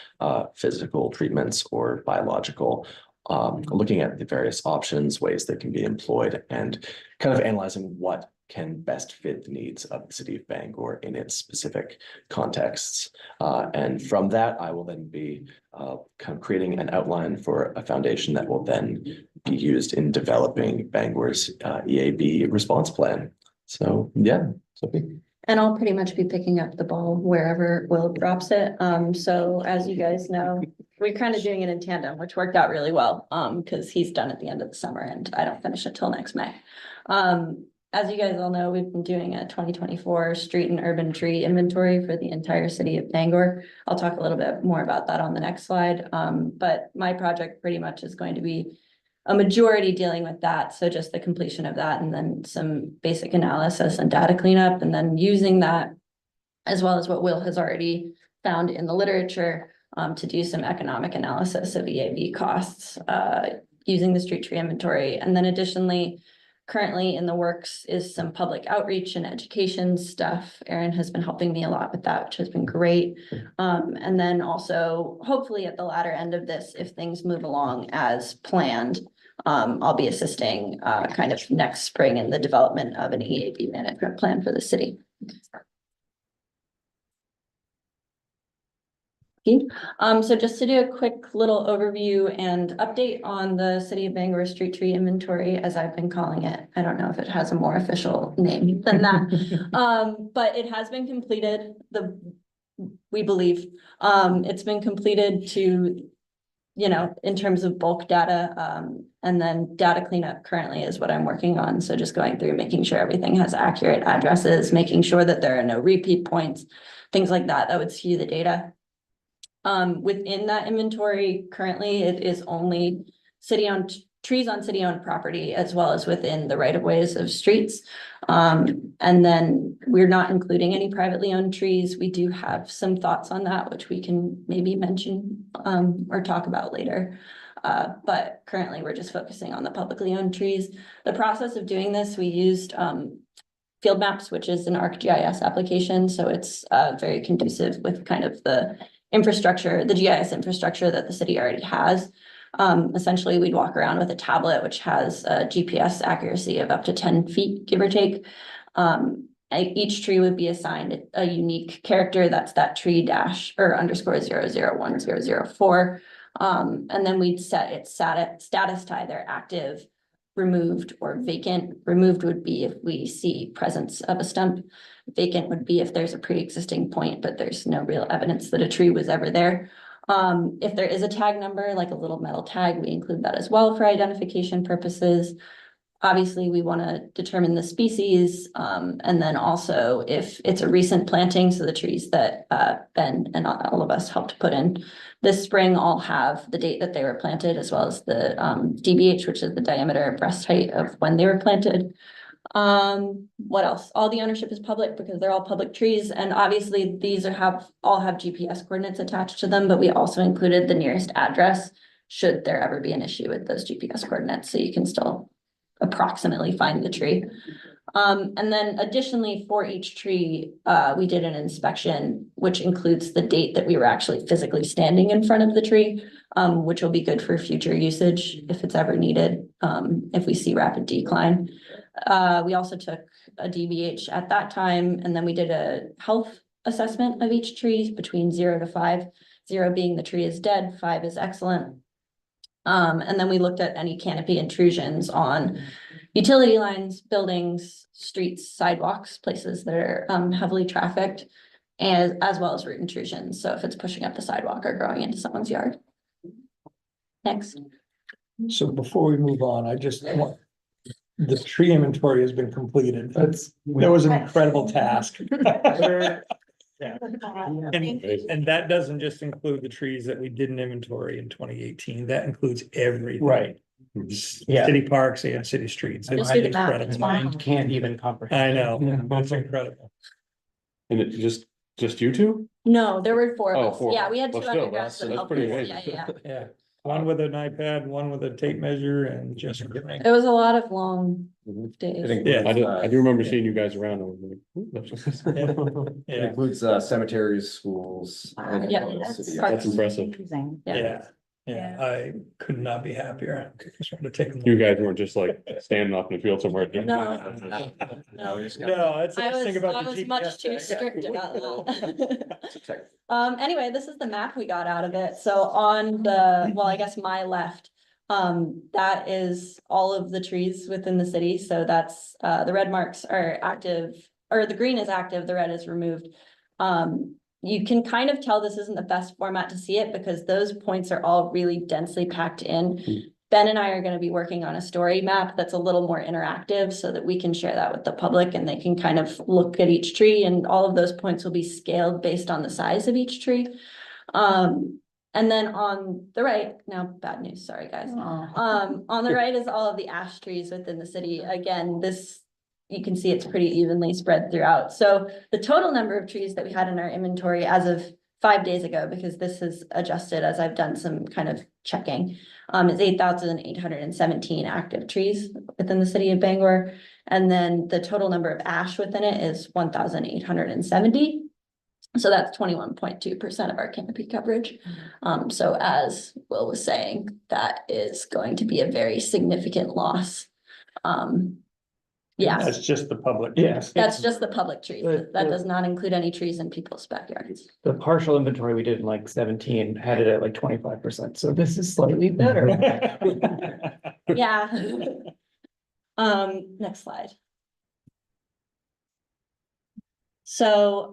physical treatments, or biological, looking at the various options, ways that can be employed, and kind of analyzing what can best fit the needs of the city of Bangor in its specific contexts. And from that, I will then be kind of creating an outline for a foundation that will then be used in developing Bangor's EAB response plan. So yeah, Sophie. And I'll pretty much be picking up the ball wherever Will drops it. So as you guys know, we're kind of doing it in tandem, which worked out really well, because he's done at the end of the summer and I don't finish it till next May. As you guys all know, we've been doing a 2024 street and urban tree inventory for the entire city of Bangor. I'll talk a little bit more about that on the next slide. But my project pretty much is going to be a majority dealing with that. So just the completion of that and then some basic analysis and data cleanup, and then using that as well as what Will has already found in the literature to do some economic analysis of EAB costs using the street tree inventory. And then additionally, currently in the works is some public outreach and education stuff. Erin has been helping me a lot with that, which has been great. And then also, hopefully at the latter end of this, if things move along as planned, I'll be assisting kind of next spring in the development of an EAB management plan for the city. So just to do a quick little overview and update on the City of Bangor street tree inventory, as I've been calling it. I don't know if it has a more official name than that. But it has been completed, we believe. It's been completed to, you know, in terms of bulk data, and then data cleanup currently is what I'm working on. So just going through, making sure everything has accurate addresses, making sure that there are no repeat points, things like that would skew the data. Within that inventory, currently it is only city-owned trees on city-owned property, as well as within the right-of-ways of streets. And then we're not including any privately owned trees. We do have some thoughts on that, which we can maybe mention or talk about later. But currently we're just focusing on the publicly owned trees. The process of doing this, we used Field Maps, which is an ArcGIS application. So it's very conducive with kind of the infrastructure, the GIS infrastructure that the city already has. Essentially, we'd walk around with a tablet, which has a GPS accuracy of up to 10 feet, give or take. Each tree would be assigned a unique character. That's that tree dash or underscore 001-004. And then we'd set its status to either active, removed, or vacant. Removed would be if we see presence of a stump. Vacant would be if there's a pre-existing point, but there's no real evidence that a tree was ever there. If there is a tag number, like a little metal tag, we include that as well for identification purposes. Obviously, we want to determine the species, and then also if it's a recent planting, so the trees that Ben and all of us helped put in this spring all have the date that they were planted, as well as the DBH, which is the diameter breast height of when they were planted. What else? All the ownership is public because they're all public trees, and obviously these all have GPS coordinates attached to them, but we also included the nearest address should there ever be an issue with those GPS coordinates, so you can still approximately find the tree. And then additionally for each tree, we did an inspection, which includes the date that we were actually physically standing in front of the tree, which will be good for future usage if it's ever needed, if we see rapid decline. We also took a DBH at that time, and then we did a health assessment of each tree between 0 to 5, 0 being the tree is dead, 5 is excellent. And then we looked at any canopy intrusions on utility lines, buildings, streets, sidewalks, places that are heavily trafficked, and as well as root intrusions. So if it's pushing up the sidewalk or growing into someone's yard. Next. So before we move on, I just want, the tree inventory has been completed. That was an incredible task. And that doesn't just include the trees that we did in inventory in 2018. That includes everything. Right. Yeah. City parks and city streets. It's Just do the math. incredible. Mind can't even comprehend. I know, it's incredible. And it just you two? No, there were 4 Oh, of us. 4. Yeah, we had 2 Well, still, undergrads that that's helped pretty us. amazing. Yeah. Yeah, one with an iPad, one with a tape measure and just. It was a lot of long It days. includes, I do remember seeing you guys around. I was like, "Ooh, that's- it Yeah, includes cemeteries, schools. and Yeah, city. That's impressive. yeah, yeah, I could not be happier. I just want to take. You guys weren't just like standing off in the field somewhere. No. No, No, it's the I thing was, about I the was much GPS too tag. strict about that. Anyway, this is the map we got out of it. So on the, well, I guess my left, that is all of the trees within the city. So that's, the red marks are active, or the green is active, the red is removed. You can kind of tell this isn't the best format to see it because those points are all really densely packed in. Ben and I are going to be working on a story map that's a little more interactive so that we can share that with the public and they can kind of look at each tree, and all of those points will be scaled based on the size of each tree. And then on the right, now bad news, sorry guys. On the right is all of the ash trees within the city. Again, this, you can see it's pretty evenly spread throughout. So the total number of trees that we had in our inventory as of 5 days ago, because this is adjusted as I've done some kind of checking, is 8,817 active trees within the city of Bangor. And then the total number of ash within it is 1,870. So that's 21.2% of our canopy coverage. So as Will was saying, that is going to be a very significant loss. Yeah, That's just the public. Yes. that's just the public trees. But That the- does not include any trees in people's backyards. The partial inventory we did in like 17 had it at like 25%, so this is slightly better. Yeah. Next slide. So,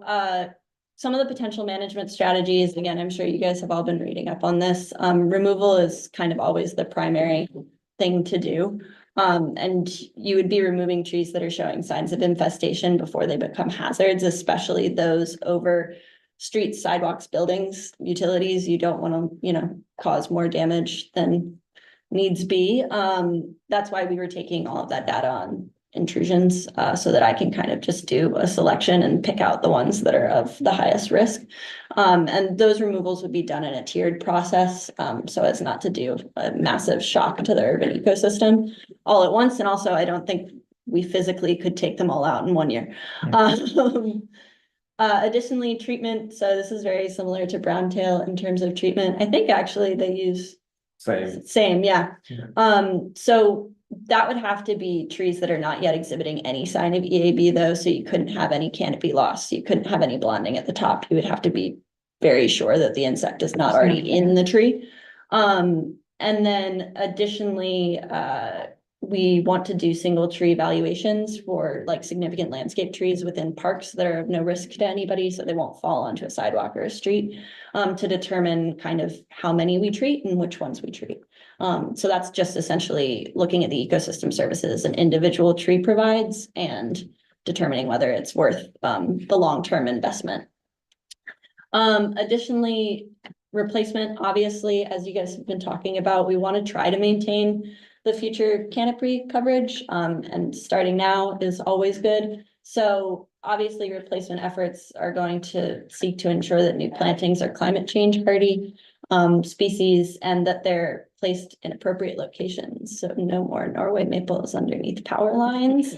some of the potential management strategies, again, I'm sure you guys have all been reading up on this. Removal is kind of always the primary thing to do. And you would be removing trees that are showing signs of infestation before they become hazards, especially those over streets, sidewalks, buildings, utilities. You don't want to, cause more damage than needs be. That's why we were taking all of that data on intrusions, so that I can kind of just do a selection and pick out the ones that are of the highest risk. And those removals would be done in a tiered process, so as not to do a massive shock to the urban ecosystem all at once. And also, I don't think we physically could take them all out in 1 year. Additionally, treatment. So this is very similar to Browntail in terms of treatment. I think actually they use same, yeah. So that would have to be trees that are not yet exhibiting any sign of EAB though, so you couldn't have any canopy loss, you couldn't have any blonding at the top. You would have to be very sure that the insect is not already in the tree. And then additionally, we want to do single tree evaluations for like significant landscape trees within parks that are of no risk to anybody, so they won't fall onto a sidewalk or a street, to determine kind of how many we treat and which ones we treat. So that's just essentially looking at the ecosystem services an individual tree provides and determining whether it's worth the long-term investment. Additionally, replacement, obviously, as you guys have been talking about, we want to try to maintain the future canopy coverage, and starting now is always good. So obviously replacement efforts are going to seek to ensure that new plantings are climate change hardy species and that they're placed in appropriate locations. So no more Norway maples underneath power lines.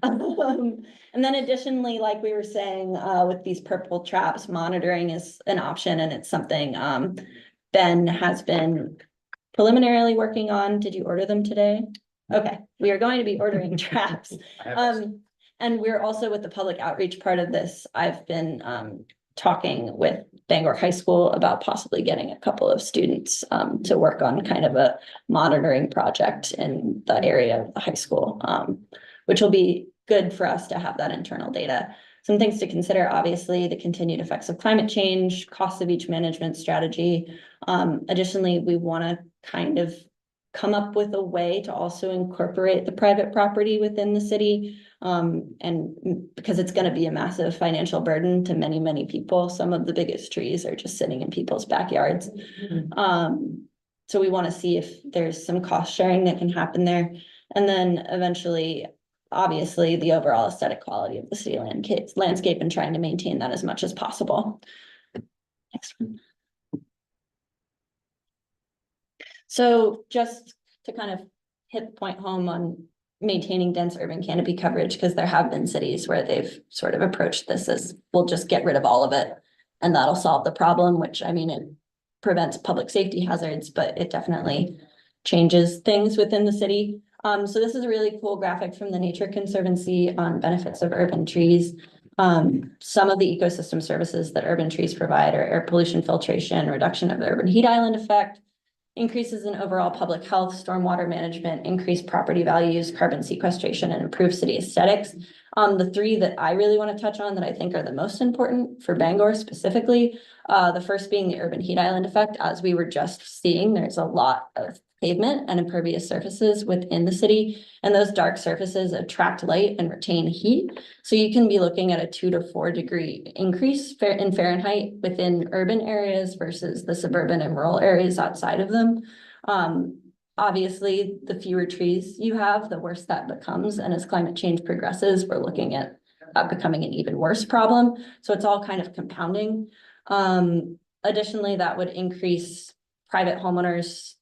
And then additionally, like we were saying, with these purple traps, monitoring is an option, and it's something Ben has been preliminarily working on. Did you order them today? Okay, we are going to be ordering traps. And we're also with the public outreach part of this. I've been talking with Bangor High School about possibly getting a couple of students to work on kind of a monitoring project in the area of the high school, which will be good for us to have that internal data. Some things to consider, obviously, the continued effects of climate change, costs of each management strategy. Additionally, we want to kind of come up with a way to also incorporate the private property within the city. And because it's going to be a massive financial burden to many, many people. Some of the biggest trees are just sitting in people's backyards. So we want to see if there's some cost sharing that can happen there. And then eventually, obviously, the overall aesthetic quality of the city landscape and trying to maintain that as much as possible. Next one. So just to kind of hit the point home on maintaining dense urban canopy coverage, because there have been cities where they've sort of approached this as, we'll just get rid of all of it and that'll solve the problem, which, I mean, it prevents public safety hazards, but it definitely changes things within the city. So this is a really cool graphic from the Nature Conservancy on benefits of urban trees. Some of the ecosystem services that urban trees provide are air pollution filtration, reduction of the urban heat island effect, increases in overall public health, stormwater management, increased property values, carbon sequestration, and improved city aesthetics. The three that I really want to touch on that I think are the most important for Bangor specifically, the first being the urban heat island effect. As we were just seeing, there's a lot of pavement and impervious surfaces within the city, and those dark surfaces attract light and retain heat. So you can be looking at a 2 to 4 degree increase in Fahrenheit within urban areas versus the suburban and rural areas outside of them. Obviously, the fewer trees you have, the worse that becomes. And as climate change progresses, we're looking at becoming an even worse problem. So it's all kind of compounding. Additionally, that would increase private homeowners'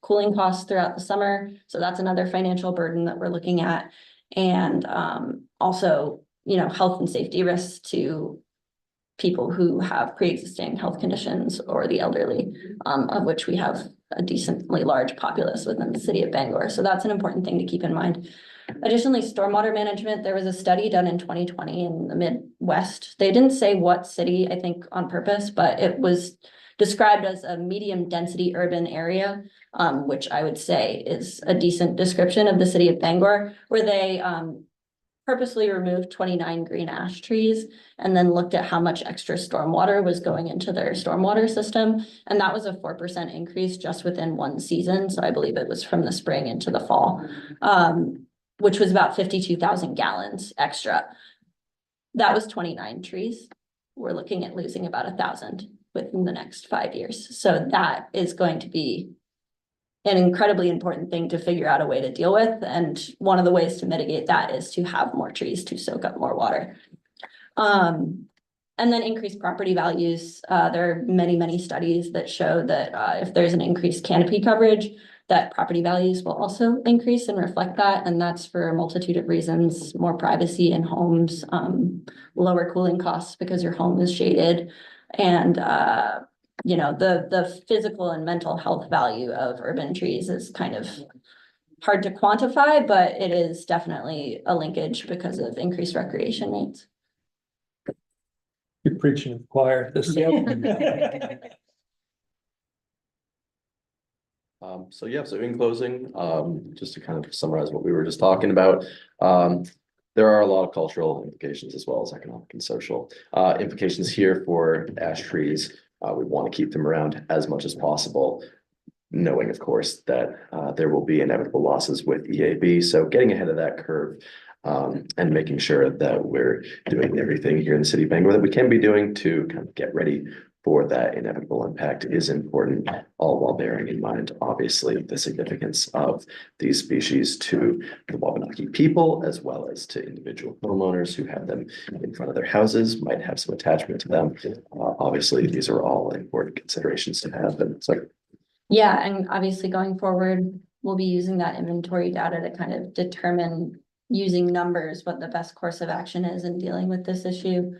cooling costs throughout the summer. So that's another financial burden that we're looking at. And also, you know, health and safety risks to people who have pre-existing health conditions or the elderly, of which we have a decently large populace within the city of Bangor. So that's an important thing to keep in mind. Additionally, stormwater management, there was a study done in 2020 in the Midwest. They didn't say what city, I think on purpose, but it was described as a medium density urban area, which I would say is a decent description of the city of Bangor, where they purposely removed 29 green ash trees and then looked at how much extra stormwater was going into their stormwater system. And that was a 4% increase just within one season. So I believe it was from the spring into the fall, which was about 52,000 gallons extra. That was 29 trees. We're looking at losing about 1,000 within the next 5 years. So that is going to be an incredibly important thing to figure out a way to deal with. And one of the ways to mitigate that is to have more trees to soak up more water. And then increased property values. There are many, many studies that show that if there's an increased canopy coverage, that property values will also increase and reflect that. And that's for a multitude of reasons: more privacy in homes, lower cooling costs because your home is shaded, and you know, the physical and mental health value of urban trees is kind of hard to quantify, but it is definitely a linkage because of increased recreation needs. You're preaching to the choir. This. So in closing, just to kind of summarize what we were just talking about, there are a lot of cultural implications as well as economic and social implications here for ash trees. We want to keep them around as much as possible, knowing, of course, that there will be inevitable losses with EAB. So getting ahead of that curve and making sure that we're doing everything here in the city of Bangor that we can be doing to kind of get ready for that inevitable impact is important, all while bearing in mind, obviously, the significance of these species to the Wabanaki people, as well as to individual homeowners who have them in front of their houses, might have some attachment to them. Obviously, these are all important considerations to have, and so. Yeah, and obviously going forward, we'll be using that inventory data to kind of determine using numbers, what the best course of action is in dealing with this issue.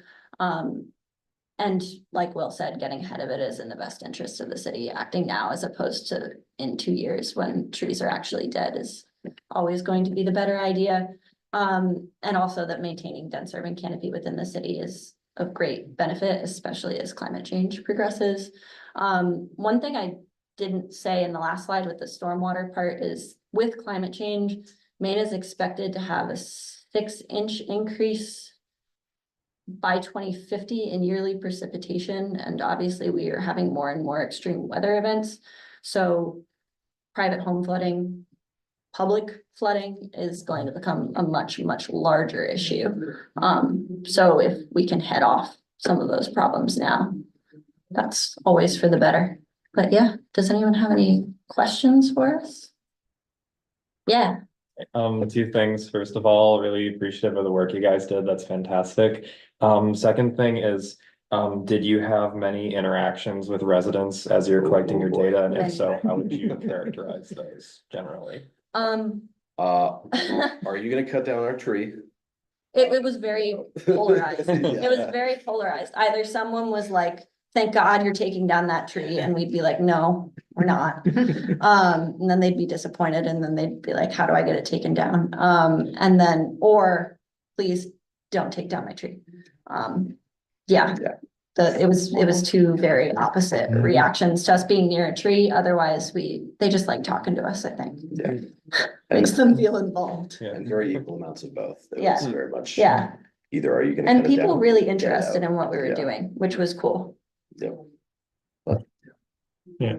And like Will said, getting ahead of it is in the best interest of the city. Acting now as opposed to in 2 years when trees are actually dead is always going to be the better idea. And also that maintaining dense urban canopy within the city is of great benefit, especially as climate change progresses. One thing I didn't say in the last slide with the stormwater part is with climate change, Maine is expected to have a 6-inch increase by 2050 in yearly precipitation. And obviously we are having more and more extreme weather events. So private home flooding, public flooding is going to become a much, much larger issue. So if we can head off some of those problems now, that's always for the better. But yeah, does anyone have any questions for us? Yeah. A few things. First of all, really appreciative of the work you guys did. That's fantastic. Second thing is, did you have many interactions with residents as you're collecting your data? And if so, how would you characterize those generally? Are you gonna cut down our tree? It was very polarized. It was very polarized. Either someone was like, thank God you're taking down that tree, and we'd be like, no, we're not. And then they'd be disappointed, and then they'd be like, how do I get it taken down? And then, or please don't take down my tree. Yeah. It was two very opposite reactions to us being near a tree. Otherwise, they just like talking to us, I think. Yeah. Makes them feel involved. And very equal amounts of both. It Yeah. was very much. Yeah. Either are you gonna. And cut it people down, really get it interested out. in what we were Yeah. doing, which was cool. Yep. Yeah,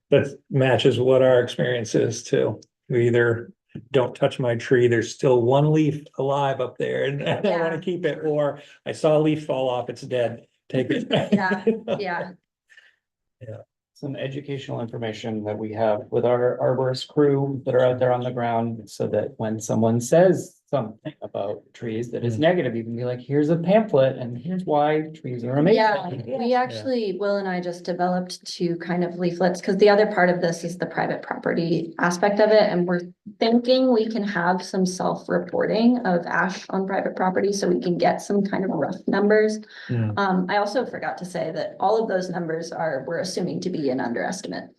that matches what our experience is too. We either don't touch my tree, there's still one leaf alive up there and I Yeah. wanna keep it, or I saw a leaf fall off, it's dead, take it. Yeah, yeah. Some educational information that we have with our arborist crew that are out there on the ground, so that when someone says something about trees that is negative, you can be like, here's a pamphlet and here's why trees are Yeah, amazing. we actually, Will and I just developed two kind of leaflets, because the other part of this is the private property aspect of it, and we're thinking we can have some self-reporting of ash on private property, so we can get some kind of rough numbers. Yeah. I also forgot to say that all of those numbers we're assuming to be an underestimate.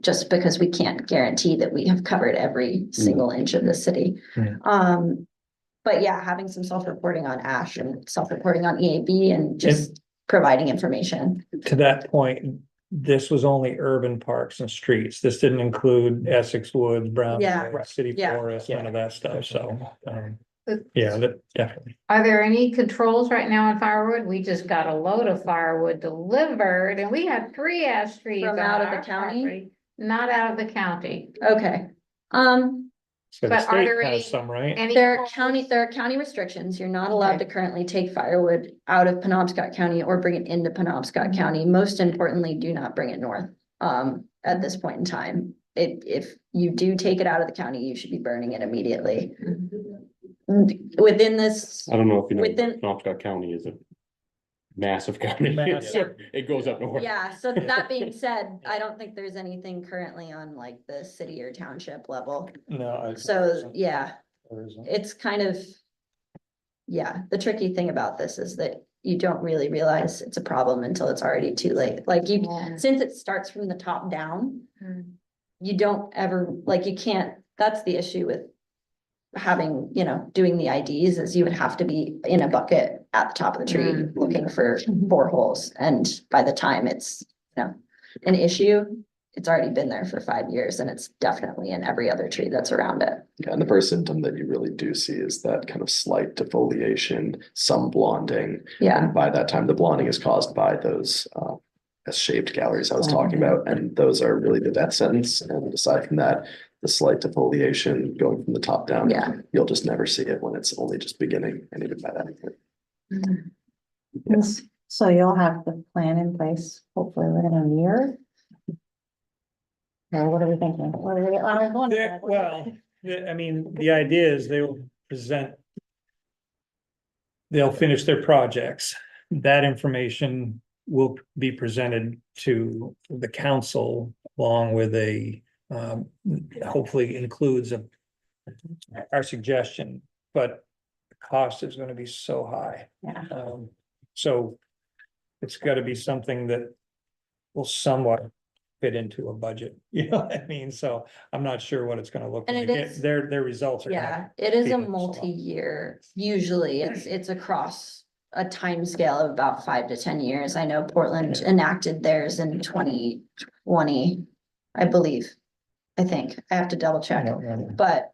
Just because we can't guarantee that we have covered every single inch of the city. But yeah, having some self-reporting on ash and self-reporting on EAB and just providing information. To that point, this was only urban parks and streets. This didn't include Essex Woods, Brown, Yeah. City Yeah. Forest, none of that stuff, so, yeah, that definitely. Are there any controls right now on firewood? We just got a load of firewood delivered and we had 3 ash trees From on out of the our county? property. Not out of the county. Okay. So the But are state there any- has some, right? Any There are controls? county restrictions. You're not allowed to Okay. currently take firewood out of Penobscot County or bring it into Penobscot County. Most importantly, do not bring it north, at this point in time. If you do take it out of the county, you should be burning it immediately. Within this, I don't know if you know, Within- Penobscot County is a massive county. Massive. It goes up north. yeah, so that being said, I don't think there's anything currently on like the city or township level. No. So, yeah, There isn't. it's kind of, yeah, the tricky thing about this is that you don't really realize it's a problem until it's already too late. Like Yeah. since it starts from the top down, Hmm. you don't ever, like, you can't, that's the issue with having, doing the IDs is you would have to be in a bucket at the top of the tree looking for boreholes. And by the time it's, an issue, it's already been there for 5 years and it's definitely in every other tree that's around it. Yeah, and the first symptom that you really do see is that kind of slight defoliation, some blonding. Yeah, And by that time, the blonding is caused by those S-shaped galleries I was talking about, and those are really the death sentence. And aside from that, the slight defoliation going from the top down, Yeah. you'll just never see it when it's only just beginning, and even by that point. So you'll have the plan in place, hopefully within a year? Or what are we thinking? What are we? I was wondering, I mean, the idea is they will present. They'll finish their projects. That information will be presented to the council along with hopefully includes our suggestion, but the cost is gonna be so high. Yeah. So it's gotta be something that will somewhat fit into a budget, you know what I mean? So I'm not sure what it's gonna look And like. it is- Their results are. Yeah, it is a People, so- multi-year, usually it's across a time scale of about 5 to 10 years. I know Portland enacted theirs in 2020, I believe. I think, I have to double check, but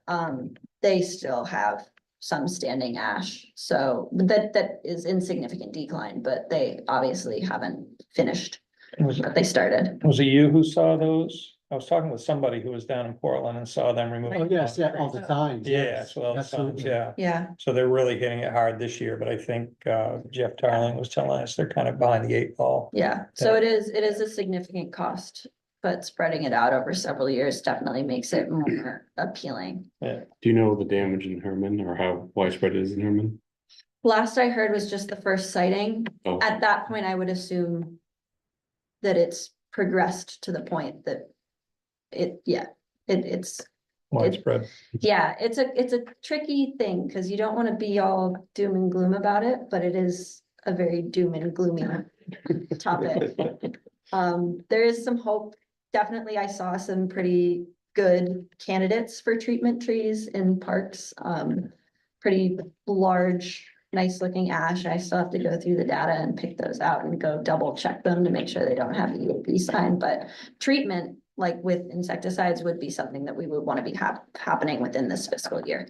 they still have some standing ash. So that is in significant decline, but they obviously haven't finished Was what they started. was it you who saw those? I was talking with somebody who was down in Portland and saw them remove. Oh, yes, yeah, all the time. Yeah, yes, well, absolutely. yeah. Yeah, So they're really hitting it hard this year, but I think Jeff Tarling was telling us they're kind of behind the 8 ball. yeah. So it is a significant cost, but spreading it out over several years definitely makes it more appealing. Do you know the damage in Herman or how widespread it is in Herman? Last I heard was just the first sighting. Oh, At that point, I would assume that it's progressed to the point that it's, Widespread. yeah, it's a tricky thing, because you don't want to be all doom and gloom about it, but it is a very doom and gloomy topic. There is some hope. Definitely, I saw some pretty good candidates for treatment trees in parks. Pretty large, nice looking ash. I still have to go through the data and pick those out and go double check them to make sure they don't have the EAP sign, but treatment, like with insecticides, would be something that we would want to be happening within this fiscal year.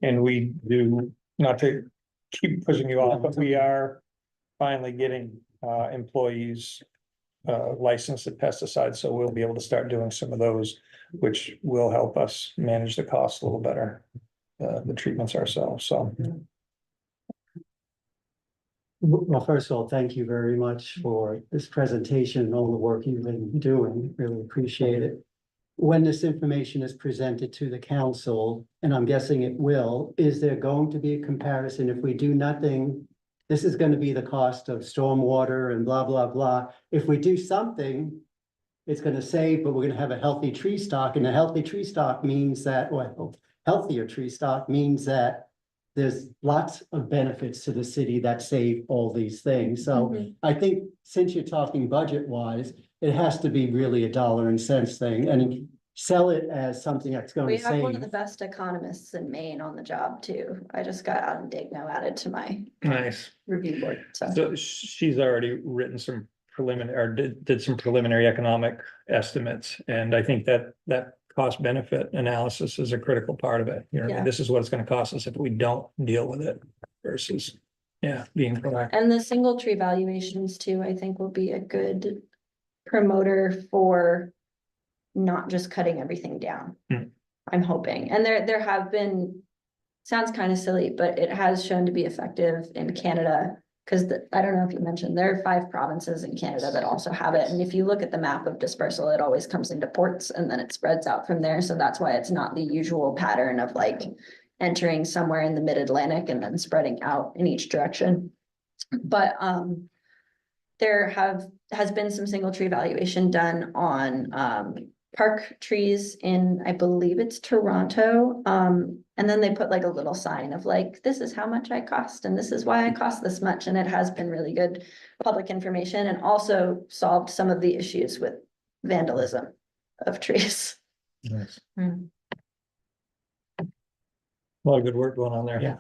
And we do, not to keep pushing you off, but we are finally getting employees licensed at pesticides, so we'll be able to start doing some of those, which will help us manage the costs a little better. The treatments ourselves, so. Well, first of all, thank you very much for this presentation and all the work you've been doing. Really appreciate it. When this information is presented to the council, and I'm guessing it will, is there going to be a comparison? If we do nothing, this is going to be the cost of stormwater and blah, blah, blah. If we do something, it's going to save, but we're going to have a healthy tree stock, and a healthy tree stock means that, well, healthier tree stock means that there's lots of benefits to the city that save all these things. So I think since you're talking budget wise, it has to be really a dollar and cents thing and sell it as something that's going We to have one of the save. best economists in Maine on the job too. I just got Adam Digno added to my Nice. review board, so. So she's already written some preliminary, or did some preliminary economic estimates, and I think that cost benefit analysis is a critical part of it. You know, what I mean, Yeah. this is what it's gonna cost us if we don't deal with it versus, being proactive. And the single tree valuations too, I think will be a good promoter for not just cutting everything down. Hmm. I'm hoping, and there have been, sounds kind of silly, but it has shown to be effective in Canada. Cause I don't know if you mentioned, there are 5 provinces in Canada that also have it, and if you look at the map of dispersal, it always comes into ports and then it spreads out from there, so that's why it's not the usual pattern of like entering somewhere in the mid-Atlantic and then spreading out in each direction. But there has been some single tree valuation done on park trees in, I believe it's Toronto. And then they put like a little sign of like, this is how much I cost and this is why I cost this much. And it has been really good public information and also solved some of the issues with vandalism of trees. Nice. Hmm. A lot of good work going on there. Yeah.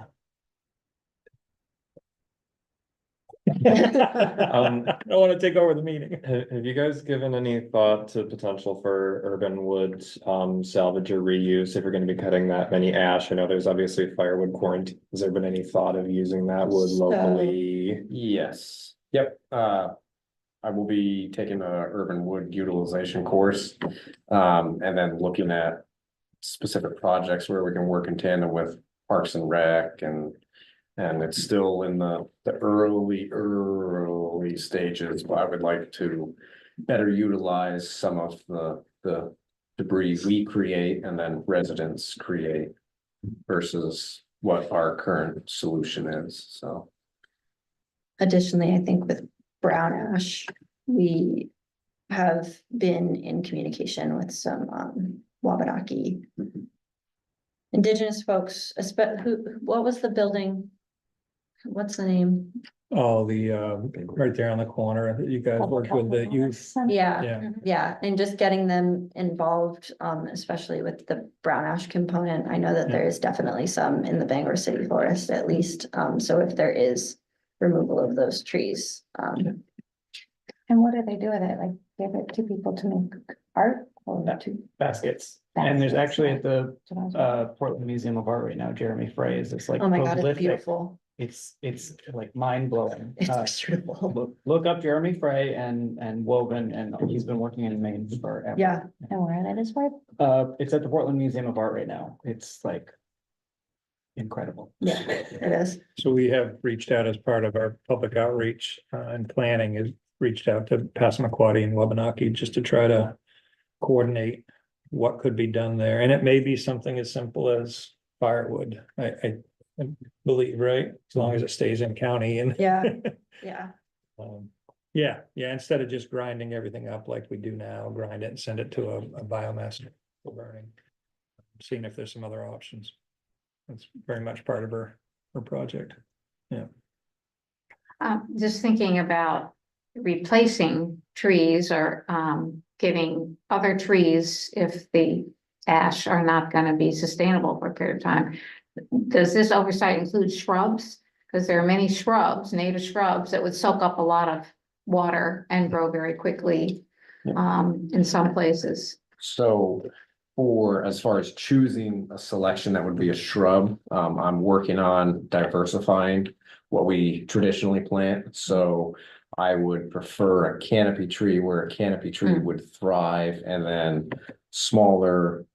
I don't wanna take over the meeting. Have you guys given any thought to potential for urban wood salvage or reuse if you're gonna be cutting that many ash? I know there's obviously firewood quarantine. Has there been any thought of using that wood locally? Yes, yep, I will be taking a urban wood utilization course. And then looking at specific projects where we can work in tandem with Parks and Rec and And it's still in the early stages, but I would like to better utilize some of the debris we create and then residents create versus what our current solution is, so. Additionally, I think with brown ash, we have been in communication with some Wabanaki indigenous folks, what was the building? What's the name? Oh, the, right there on the corner that you guys worked with the youth. Yeah, Yeah. yeah, and just getting them involved, especially with the brown ash component. I know that there is definitely some in the Bangor City Forest at least. So if there is removal of those trees, And what do they do with it? Like give it to people to make art or to? Baskets. And there's Baskets, actually yeah. at the That's what I was wondering. Portland Museum of Art right now, Jeremy Frey is this like. oh my God, it's prolific- beautiful. It's like mind blowing. It's beautiful. Look up Jeremy Frey and Woven, and he's been working in Maine forever. Yeah. And where that is, where? It's at the Portland Museum of Art right now. It's like incredible. Yeah, it is. So we have reached out as part of our public outreach and planning is reached out to Passamaquoddy and Wabanaki just to try to coordinate what could be done there. And it may be something as simple as firewood. I believe, right? As long as it stays in county and. Yeah, yeah. Yeah, instead of just grinding everything up like we do now, grind it and send it to a biomass for burning. Seeing if there's some other options. That's very much part of her project. Just thinking about replacing trees or getting other trees if the ash are not gonna be sustainable for a period of time. Does this oversight include shrubs? Because there are many shrubs, native shrubs, that would soak up a lot of water and grow very quickly in some places. So as far as choosing a selection that would be a shrub, I'm working on diversifying what we traditionally plant. So I would prefer a canopy tree where a canopy tree would thrive, and then smaller,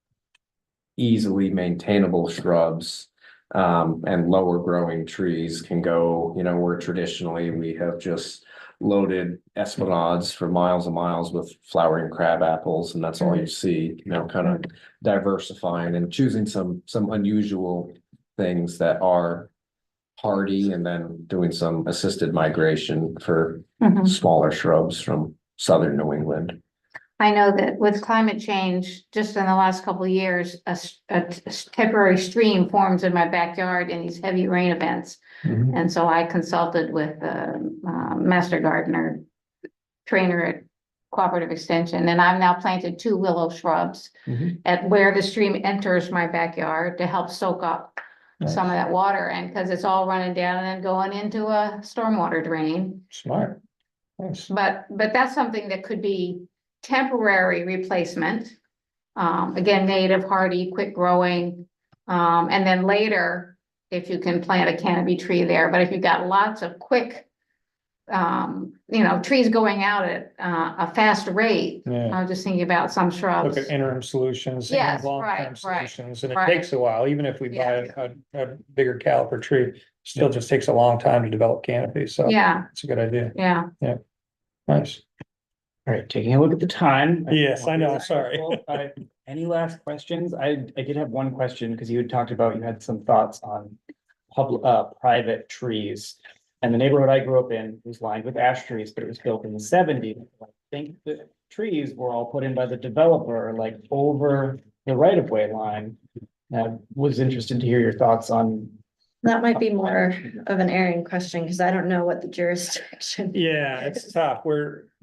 easily maintainable shrubs and lower growing trees can go, where traditionally we have just loaded esplanades for miles and miles with flowering crab apples, and that's all you see, kind of diversifying and choosing some unusual things that are hardy, and then doing some assisted migration for smaller shrubs from southern New England. I know that with climate change, just in the last couple of years, a temporary stream forms in my backyard in these heavy rain events. And so I consulted with a master gardener trainer at Cooperative Extension, and I've now planted 2 willow shrubs at where the stream enters my backyard to help soak up some of that water, and because it's all running down and then going into a stormwater drain. Smart. Nice. But that's something that could be temporary replacement. Again, native, hardy, quick growing. And then later, if you can plant a canopy tree there, but if you've got lots of quick, trees going out at a fast rate. Yeah. I was just thinking about some shrubs. Look at interim solutions. Yes, and long-term right, solutions, and it right. takes a while, even if we buy Yeah. a bigger caliper tree, still just takes a long time to develop canopy, so. Yeah, It's a good idea. yeah. Nice. All right, taking a look at the time. Yes, I know, sorry. Any last questions? I did have one question, because you had talked about, you had some thoughts on private trees. And the neighborhood I grew up in was lined with ash trees, but it was built in the 70s. I think the trees were all put in by the developer, like over the right of way line. I was interested to hear your thoughts on. That might be more of an Aaron question, because I don't know what the jurisdiction. Yeah, it's tough.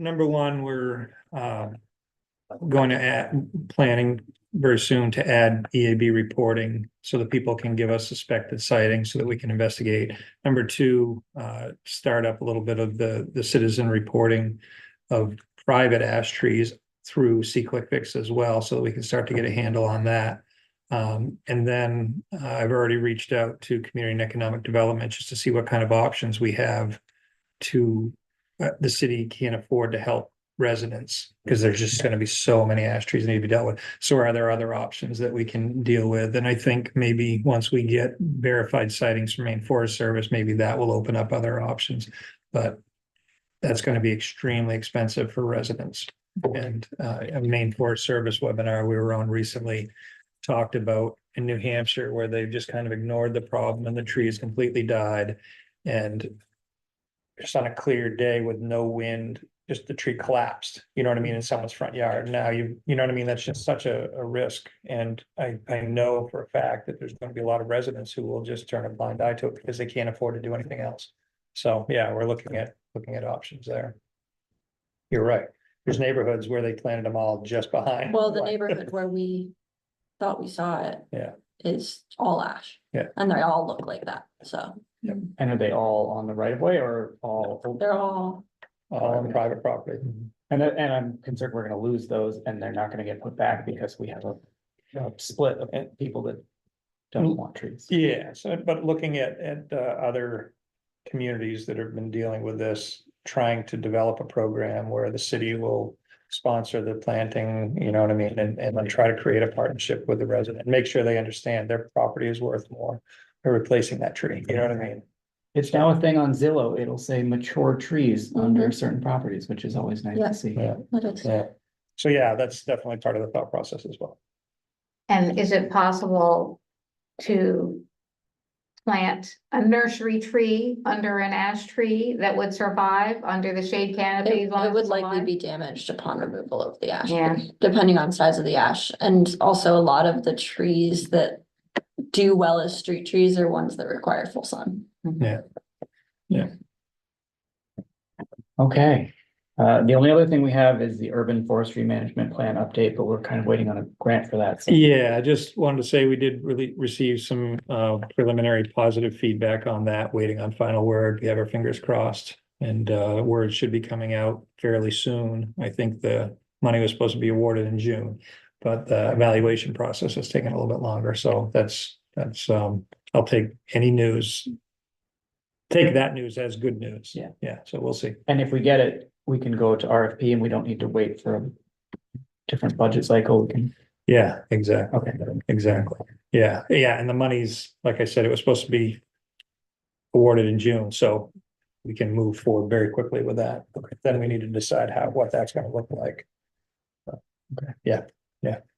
Number one, we're going to add planning very soon to add EAB reporting so that people can give us suspected sightings so that we can investigate. Number two, start up a little bit of the citizen reporting of private ash trees through SeeClickFix as well, so that we can start to get a handle on that. And then I've already reached out to Community and Economic Development just to see what kind of options we have to the city can afford to help residents, because there's just gonna be so many ash trees that need to be dealt with. So are there other options that we can deal with? And I think maybe once we get verified sightings from Maine Forest Service, maybe that will open up other options. But that's gonna be extremely expensive for residents. And a Maine Forest Service webinar we were on recently talked about in New Hampshire, where they've just kind of ignored the problem and the trees completely died. And just on a clear day with no wind, just the tree collapsed, you know what I mean, in someone's front yard. Now you know what I mean? That's just such a risk. And I know for a fact that there's gonna be a lot of residents who will just turn a blind eye to it because they can't afford to do anything else. So, yeah, we're looking at options there. You're right. There's neighborhoods where they planted them all just behind. Well, the neighborhood where we thought we saw it. Yeah. Is all ash. Yeah. And they all look like that, so And are they all on the right of way or all? they're all, All on private property. And I'm concerned we're gonna lose those and they're not gonna get put back because we have a split of people that don't want trees. Yeah, so, but looking at other communities that have been dealing with this, trying to develop a program where the city will sponsor the planting, you know what I mean, and then try to create a partnership with the resident, make sure they understand their property is worth more. They're replacing that tree, you know what I mean? It's now a thing on Zillow. It'll say mature trees under certain properties, which is always nice Yeah. to see. Yeah. that is, Yeah. So yeah, that's definitely part of the thought process as well. And is it possible to plant a nursery tree under an ash tree that would survive under the shade canopy? it as long as it would it's likely alive? be damaged upon removal of the ash. Yeah. Depending on size of the ash, and also a lot of the trees that do well as street trees are ones that require full sun. Okay. The only other thing we have is the urban forestry management plan update, but we're kind of waiting on a grant for that. So Yeah, I just wanted to say we did really receive some preliminary positive feedback on that, waiting on final word. We have our fingers crossed. And word should be coming out fairly soon. I think the money was supposed to be awarded in June. But the evaluation process has taken a little bit longer, so that's, I'll take any news. Take that news as good news. Yeah. Yeah, so we'll see. And if we get it, we can go to RFP and we don't need to wait for a different budget cycle. We can, Yeah, exactly. okay. Exactly. Yeah, and the money's, like I said, it was supposed to be awarded in June, so we can move forward very quickly with that. Then we need to decide what that's gonna look like. Okay, yeah.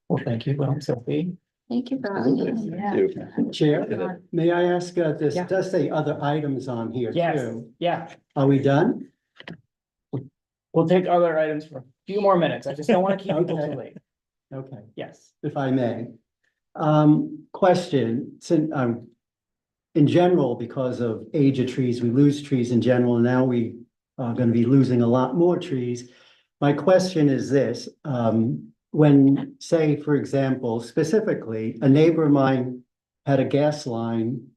Well, thank you, Sophie. Thank you for having us. Yeah. Chair, may I ask, this Yeah. does say other items on here Yes, too. yeah. Are we done? We'll take other items for a few more minutes. I just don't want to keep people Okay. too late. Okay, Yes. if I may. Question, since, in general, because of age of trees, we lose trees in general, and now we are gonna be losing a lot more trees. My question is this, when, say, for example, specifically, a neighbor of mine had a gas line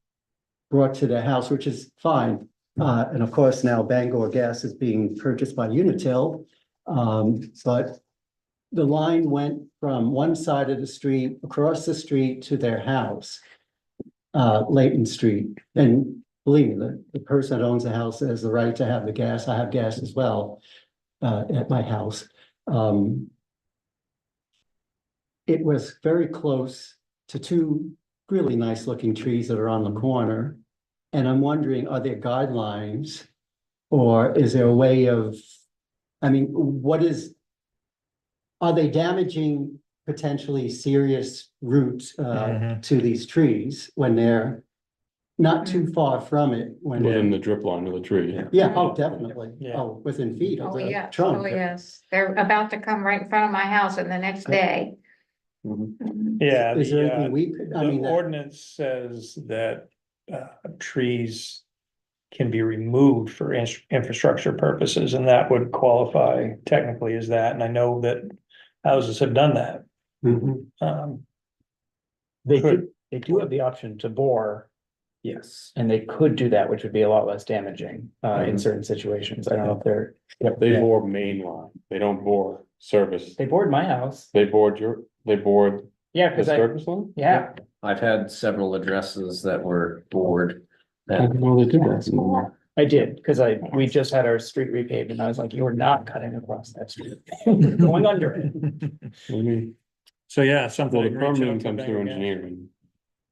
brought to their house, which is fine. And of course, now Bangor Gas is being purchased by Unitil. But the line went from one side of the street, across the street to their house, Layton Street. And believe me, the person that owns the house has the right to have the gas. I have gas as well, at my house. It was very close to two really nice looking trees that are on the corner. And I'm wondering, are there guidelines? Or is there a way of, I mean, are they damaging potentially serious roots Mhm. to these trees when they're not too far from it when Within they're, the drip line of the tree. yeah, oh, definitely. Yeah. Oh, within feet of Oh, the yes, trunk. oh, yes. They're about to come right in front of my house and the next day. Yeah. Is there the, anything we could, I The mean, that- ordinance says that trees can be removed for infrastructure purposes, and that would qualify technically as that, and I know that houses have done that. Mhm. They Could- do have the option to bore, Yes. and they could do that, which would be a lot less damaging in certain situations. I don't know if they're, They Yeah. bore main line, they don't bore service. they bored my house. They bored Yeah, the because service line? yeah, I've had several addresses that were bored. I That didn't know they did that. I did, because we just had our street repaved and I was like, you are not cutting across that street. You're going under it. I mean, So, yeah, something. well, I the can reach out permitting to comes them, through yeah. engineering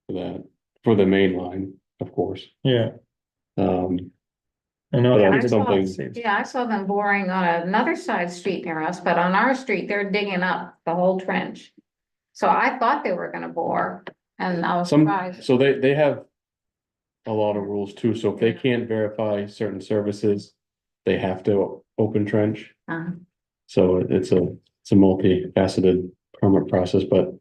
for that, for the main line, of course. Yeah, Um, I know. But Yeah, I that's saw, something- yeah, I saw them boring on another side street near us, but on our street, they're digging up the whole trench. So I thought they were gonna bore, and I was some, surprised. so they have a lot of rules too, so if they can't verify certain services, they have to open trench. So it's a multifaceted permit process, but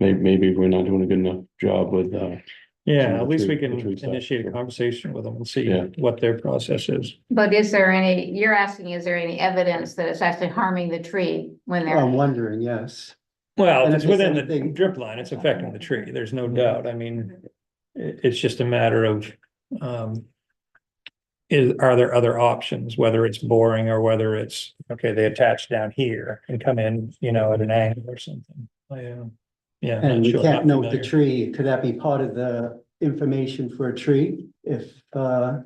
maybe we're not doing a good enough job with, some Yeah, of at the least we tree- can the tree stuff. initiate a conversation with them and see Yeah. what their process is. But is there any, you're asking, is there any evidence that it's actually harming the tree when they're? I'm wondering, yes. Well, And if it's if there's within the anything- drip line, it's affecting the tree, there's no doubt, I mean, it's just a matter of, are there other options, whether it's boring or whether it's, okay, they attach down here and come in, at an angle or something. Yeah. I'm And not we sure, can't not note the familiar. tree. Could that be part of the information for a tree if, Well,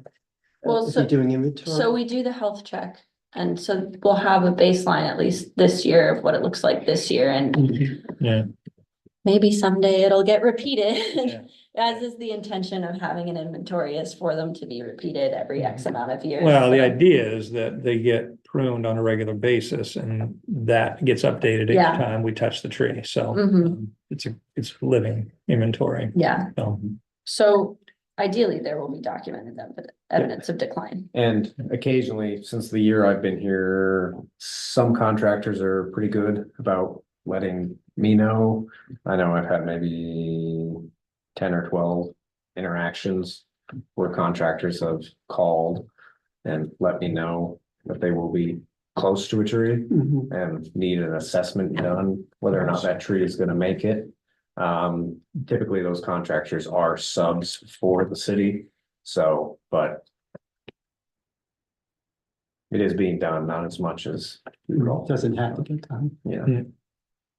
if you're so- doing inventory? So we do the health check, and so we'll have a baseline at least this year of what it looks like this year, and Yeah, maybe someday it'll get yeah. repeated. As is the intention of having an inventory, is for them to be repeated every X amount of years. Well, the so- idea is that they get pruned on a regular basis and that gets updated each Yeah. time we touch the tree, so. Mhm. It's living inventory, Yeah, so. so ideally there will be documented evidence of decline. And occasionally, since the year I've been here, some contractors are pretty good about letting me know. I know I've had maybe 10 or 12 interactions where contractors have called and let me know that they will be close to a tree Mhm. and need an assessment done, whether or not that tree is gonna make it. Typically, those contractors are subs for the city, so, but it is being done, not as much as, Doesn't have to get done. yeah.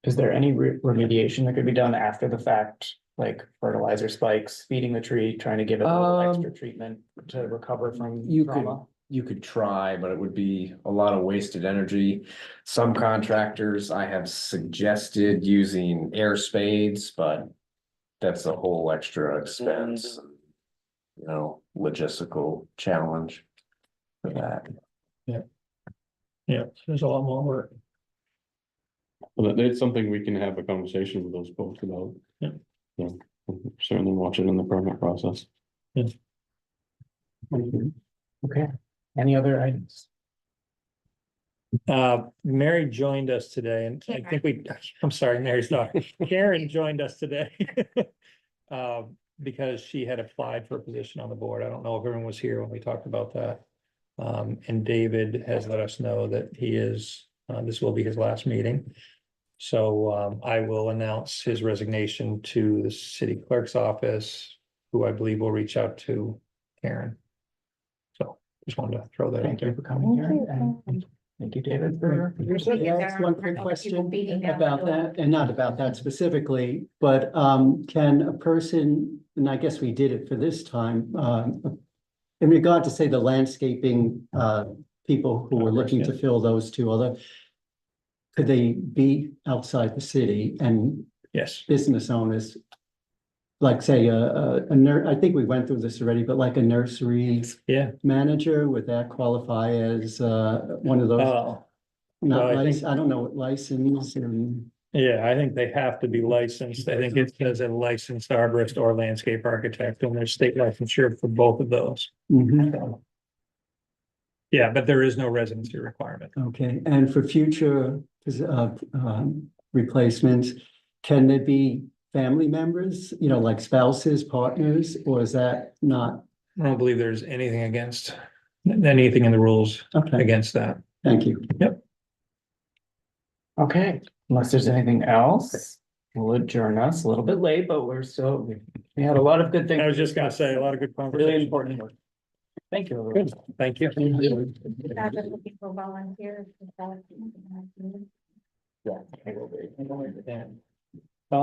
Is there any remediation that could be done after the fact, like fertilizer spikes, feeding the tree, trying to give it a little extra treatment to recover from You could, trauma? you could try, but it would be a lot of wasted energy. Some contractors I have suggested using air spades, but that's a whole extra expense. Logistical challenge for that. Yeah, there's a lot more work. But it's something we can have a conversation with those folks about. Yeah. So, certainly watch it in the permit process. Okay, any other items? Mary joined us today and I think I'm sorry, Mary's not, Karen joined us today. Because she had applied for a position on the board. I don't know if everyone was here when we talked about that. And David has let us know that he is, this will be his last meeting. So, I will announce his resignation to the city clerk's office, who I believe will reach out to Karen. So, just wanted to throw that out Thank you there. for coming here and thank you, David, for your Can I service. ask one quick question beating down about the door. that, and not about that specifically, but can a person, and I guess we did it for this time, in regard to, say, the landscaping people who were looking to fill those two other, could they be outside the city and Yes, business owners? Like, say, I think we went through this already, but like a nursery yeah. manager, would that qualify as one of those? Oh, Not well, I think- I don't know what license and, yeah, I think they have to be licensed. I think it says a licensed arborist or landscape architect, and there's state licensure for both of those. Mhm. So, yeah, but there is no residency requirement. Okay, and for future replacements, can there be family members, like spouses, partners, or is that not? I don't believe there's anything against, anything in the rules Okay, against that. thank you. Okay, unless there's anything else, we'll adjourn us a little bit late, but we had a lot of good things. I was just gonna say, a lot of good Really conversation. important work. Thank you. everyone. Good, thank you. I've been looking for volunteers. Yeah, I will be.